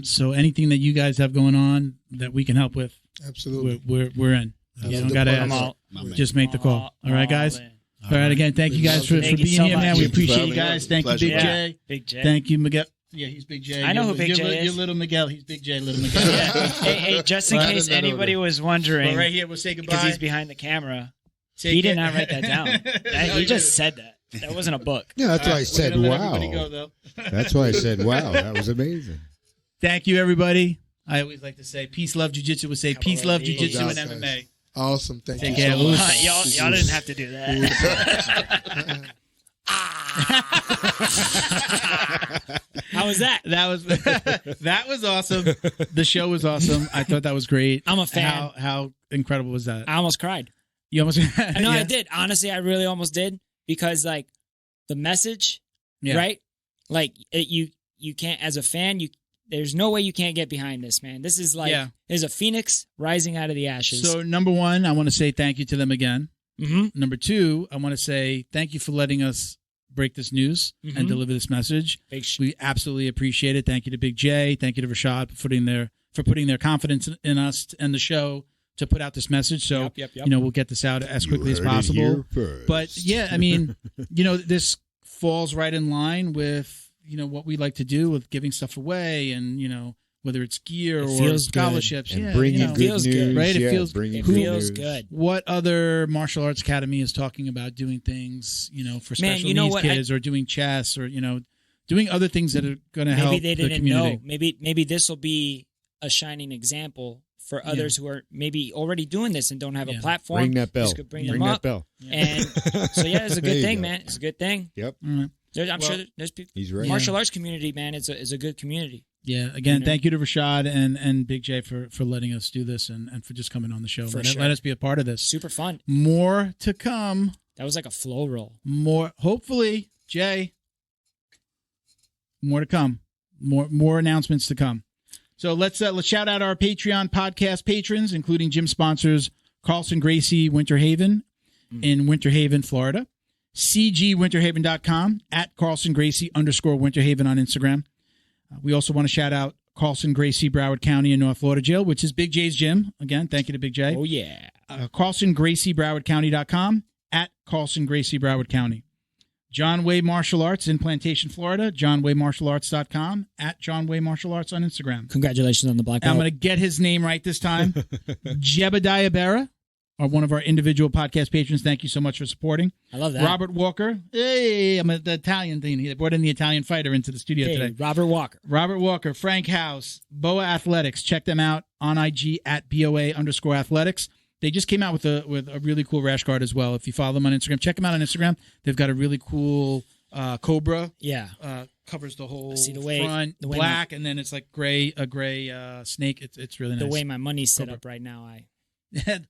So anything that you guys have going on that we can help with,
Absolutely.
we're in. You don't got to ask. Just make the call. All right, guys. All right, again, thank you guys for being here, man. We appreciate you guys. Thank you, Big J.
Big J.
Thank you, Miguel. Yeah, he's Big J.
I know who Big J is.
You're Little Miguel. He's Big J, Little Miguel.
Hey, just in case anybody was wondering,
well, right here, we'll say goodbye.
because he's behind the camera. He did not write that down. He just said that. That wasn't a book.
Yeah, that's why I said,
We're gonna let
wow.
everybody go, though.
That's why I said, wow. That was amazing.
Thank you, everybody. I always like to say peace, love, jiu-jitsu. We'll say peace, love, jiu-jitsu, and
Guys.
MMA.
Awesome. Thank
Take
you
care,
so
Louis.
much.
Y'all didn't have to do that. How was that?
That was awesome. The show was awesome. I thought that was great.
I'm a fan.
How incredible was that?
I almost cried.
You almost
No,
yeah.
I did. Honestly, I really almost did because like the message,
Yeah.
right? Like you can't as a fan. There's no way you can't get behind this, man. This is like there's a phoenix rising out of the ashes.
So number one, I want to say thank you to them again.
Mm-hmm.
Number two, I want to say thank you for letting us break this news and deliver this message. We absolutely appreciate it. Thank you to Big J. Thank you to Rashad for putting their confidence in us and the show to put out this message. So
Yep.
we'll get this out as quickly as possible. But yeah, I mean, this falls right in line with what we like to do with giving stuff away, and whether it's gear or scholarships,
and bringing good
feels
news,
good,
right?
Yeah,
It feels
bringing
good.
What other martial arts academy is talking about doing things, for special needs kids, or doing chess, or doing other things that are going to help
Maybe they
the
didn't
community?
know. Maybe this will be a shining example for others who are maybe already doing this and don't have a platform.
Bring that bell.
This could bring them
that
up.
bell.
And so it's a
There
good
you
thing,
go.
man. It's a good thing.
Yep.
All right.
I'm sure there's people.
He's right.
Martial arts community, man, is a good community.
Yeah. Again, thank you to Rashad and Big J for letting us do this and for just coming on the show.
For
Let
sure.
us be a part of this.
Super fun.
More to come.
That was like a flow roll.
More, hopefully, Jay. More to come. More announcements to come. So let's shout out our Patreon podcast patrons, including gym sponsors Carlson Gracie Winter Haven in Winter Haven, Florida. CGWinterhaven.com at Carlson Gracie _Winter Haven on Instagram. We also want to shout out Carlson Gracie Broward County in North Florida Jail, which is Big J's gym. Again, thank you to Big J.
Oh, yeah.
Carlson Gracie Broward.com at Carlson Gracie Broward County. John Way Martial Arts in Plantation, Florida. JohnWayMartialArts.com at John Way Martial Arts on Instagram.
Congratulations on the black belt.
I'm going to get his name right this time. Jebediah Berra, one of our individual podcast patrons. Thank you so much for supporting.
I love that.
Robert Walker. Hey, I'm the Italian thing. He brought in the Italian fighter into the studio today.
Robert Walker.
Robert Walker, Frank House, Boa Athletics. Check them out on IG at BOA_athletics. They just came out with a really cool rash guard as well. If you follow them on Instagram, check them out on Instagram. They've got a really cool Cobra.
Yeah.
Covers the whole
front,
black, and then it's like a gray snake. It's really nice.
The way my money's set up right now,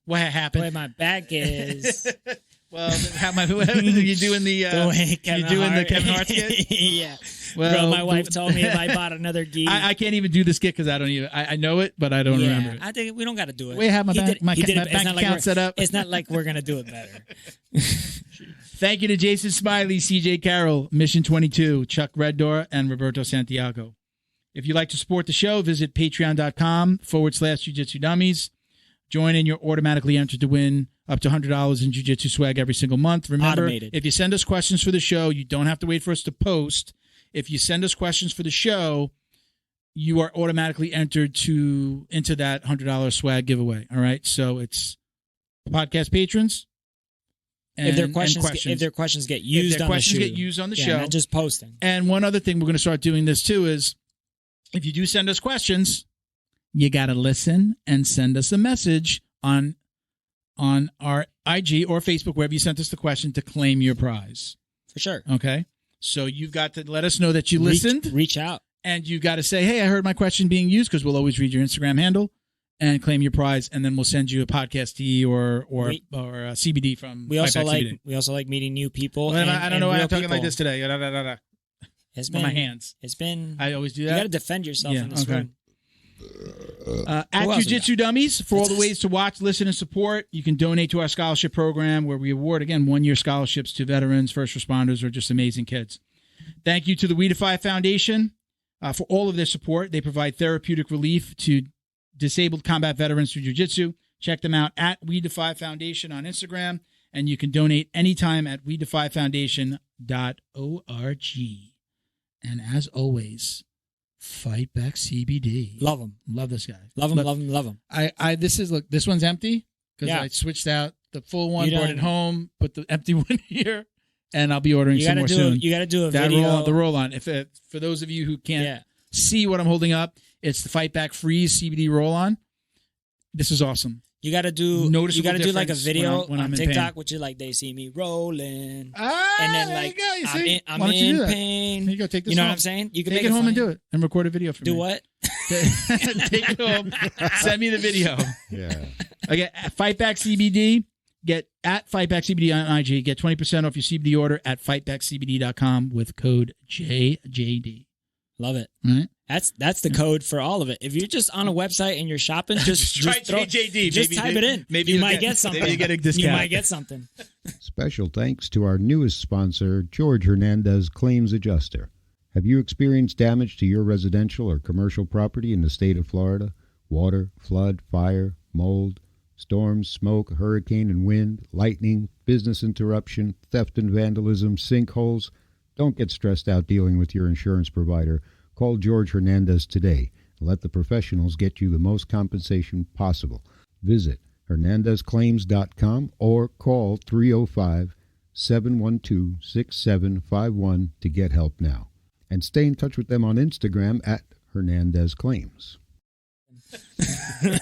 what happened?
The way my back is.
Well, you doing the Kevin Hart skit?
Yeah.
Well,
bro, my wife told me if I bought another gi.
I can't even do the skit because I don't even. I know it, but I don't remember it.
I think we don't got to do it.
We have my bank
It's
account set up.
It's not like we're gonna do it better.
Thank you to Jason Smiley, CJ Carroll, Mission 22, Chuck Reddoor, and Roberto Santiago. If you'd like to support the show, visit patreon.com/Jiu-Jitsu Dummies. Join and you're automatically entered to win up to $100 in Jiu-Jitsu swag every single month. Remember, if you send us questions for the show, you don't have to wait for us to post. If you send us questions for the show, you are automatically entered into that $100 swag giveaway. All right, so it's podcast patrons.
If their questions get used on
the show,
not just posting.
And one other thing we're going to start doing this too is, if you do send us questions, you got to listen and send us a message on our IG or Facebook, wherever you sent us the question, to claim your prize.
For sure.
Okay. So you've got to let us know that you listened.
Reach out.
And you've got to say, hey, I heard my question being used, because we'll always read your Instagram handle and claim your prize, and then we'll send you a podcast tea or a CBD from.
We also like meeting new people.
Well, I don't know why I'm talking like this today.
It's been
my hands.
It's been.
I always do that.
You got to defend yourself in this room.
At Jiu Jitsu Dummies, for all the ways to watch, listen, and support, you can donate to our scholarship program, where we award, again, 1-year scholarships to veterans, first responders, or just amazing kids. Thank you to the We Defy Foundation for all of their support. They provide therapeutic relief to disabled combat veterans through Jiu Jitsu. Check them out at We Defy Foundation on Instagram, and you can donate anytime at wedefyfoundation.org. And as always, Fight Back CBD.
Love them.
Love this guy.
Love him.
This one's empty because I switched out the full one, brought it home, put the empty one here. and I'll be ordering some more soon.
You got to do a
that
video.
The roll on. If for those of you who can't see what I'm holding up, it's the Fight Back Freeze CBD roll on. This is awesome.
You got to do.
Noticeable
You got to do like a
difference
video
when
on
I'm in
TikTok,
pain.
which is like they see me rolling,
Ah,
and then
there
like
you go. You
I'm
see?
in, I'm
Why don't you
in
do that?
pain.
Here you go. Take this.
You know
home.
what I'm saying? You can
take
make
it home and
funny.
do it, and record a video for me.
Do what?
Take it home. Send me the video.
Yeah.
Okay, Fight Back CBD. Get at Fight Back CBD on IG. Get 20% off your CBD order at fightbackcbd.com with code JJD.
Love it.
All right.
That's the code for all of it. If you're just on a website and you're shopping, just
try
throw,
JJD.
just
Maybe-
type it in.
maybe
you
you'll
might get something.
maybe you get a discount.
You might get something.
Special thanks to our newest sponsor, George Hernandez Claims Adjuster. Have you experienced damage to your residential or commercial property in the state of Florida? Water, flood, fire, mold, storms, smoke, hurricane and wind, lightning, business interruption, theft and vandalism, sinkholes? Don't get stressed out dealing with your insurance provider. Call George Hernandez today. Let the professionals get you the most compensation possible. Visit HernandezClaims.com or call 305-712-6751 to get help now. And stay in touch with them on Instagram at Hernandez Claims.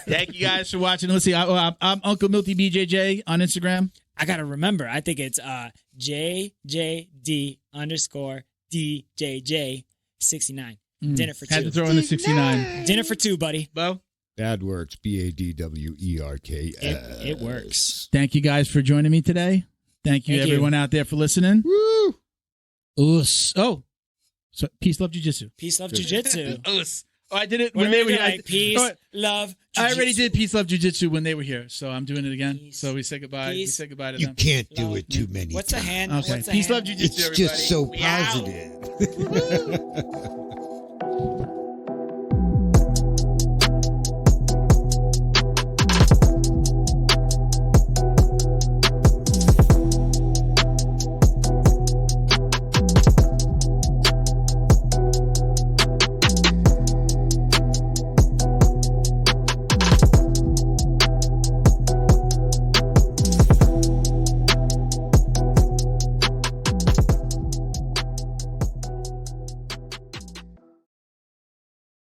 Thank you guys for watching. Let's see. I'm Uncle Milty BJJ on Instagram.
I gotta remember. I think it's JJD_DJJ69. Dinner for
Had
two.
to throw in the 69.
Dinner for two, buddy.
Bo?
That works. BADWERK.
It works.
Thank you guys for joining me today. Thank you,
Thank you.
everyone out there for listening.
Woo!
Us. Oh. So, peace, love, jiu-jitsu.
Peace, love, jiu-jitsu.
Us. Oh, I did it
What
when
are
they
we
were
doing?
here.
Like, peace, love,
I already
jiu-jitsu.
did peace, love, jiu-jitsu when they were here, so I'm doing it again.
Peace.
So we say goodbye. We
Peace.
say goodbye to
You
them.
can't do
Love.
it too many
What's the
times.
hand?
Okay.
What's the
Peace,
hand?
love, jiu-jitsu,
It's just so
everybody. We out.
positive.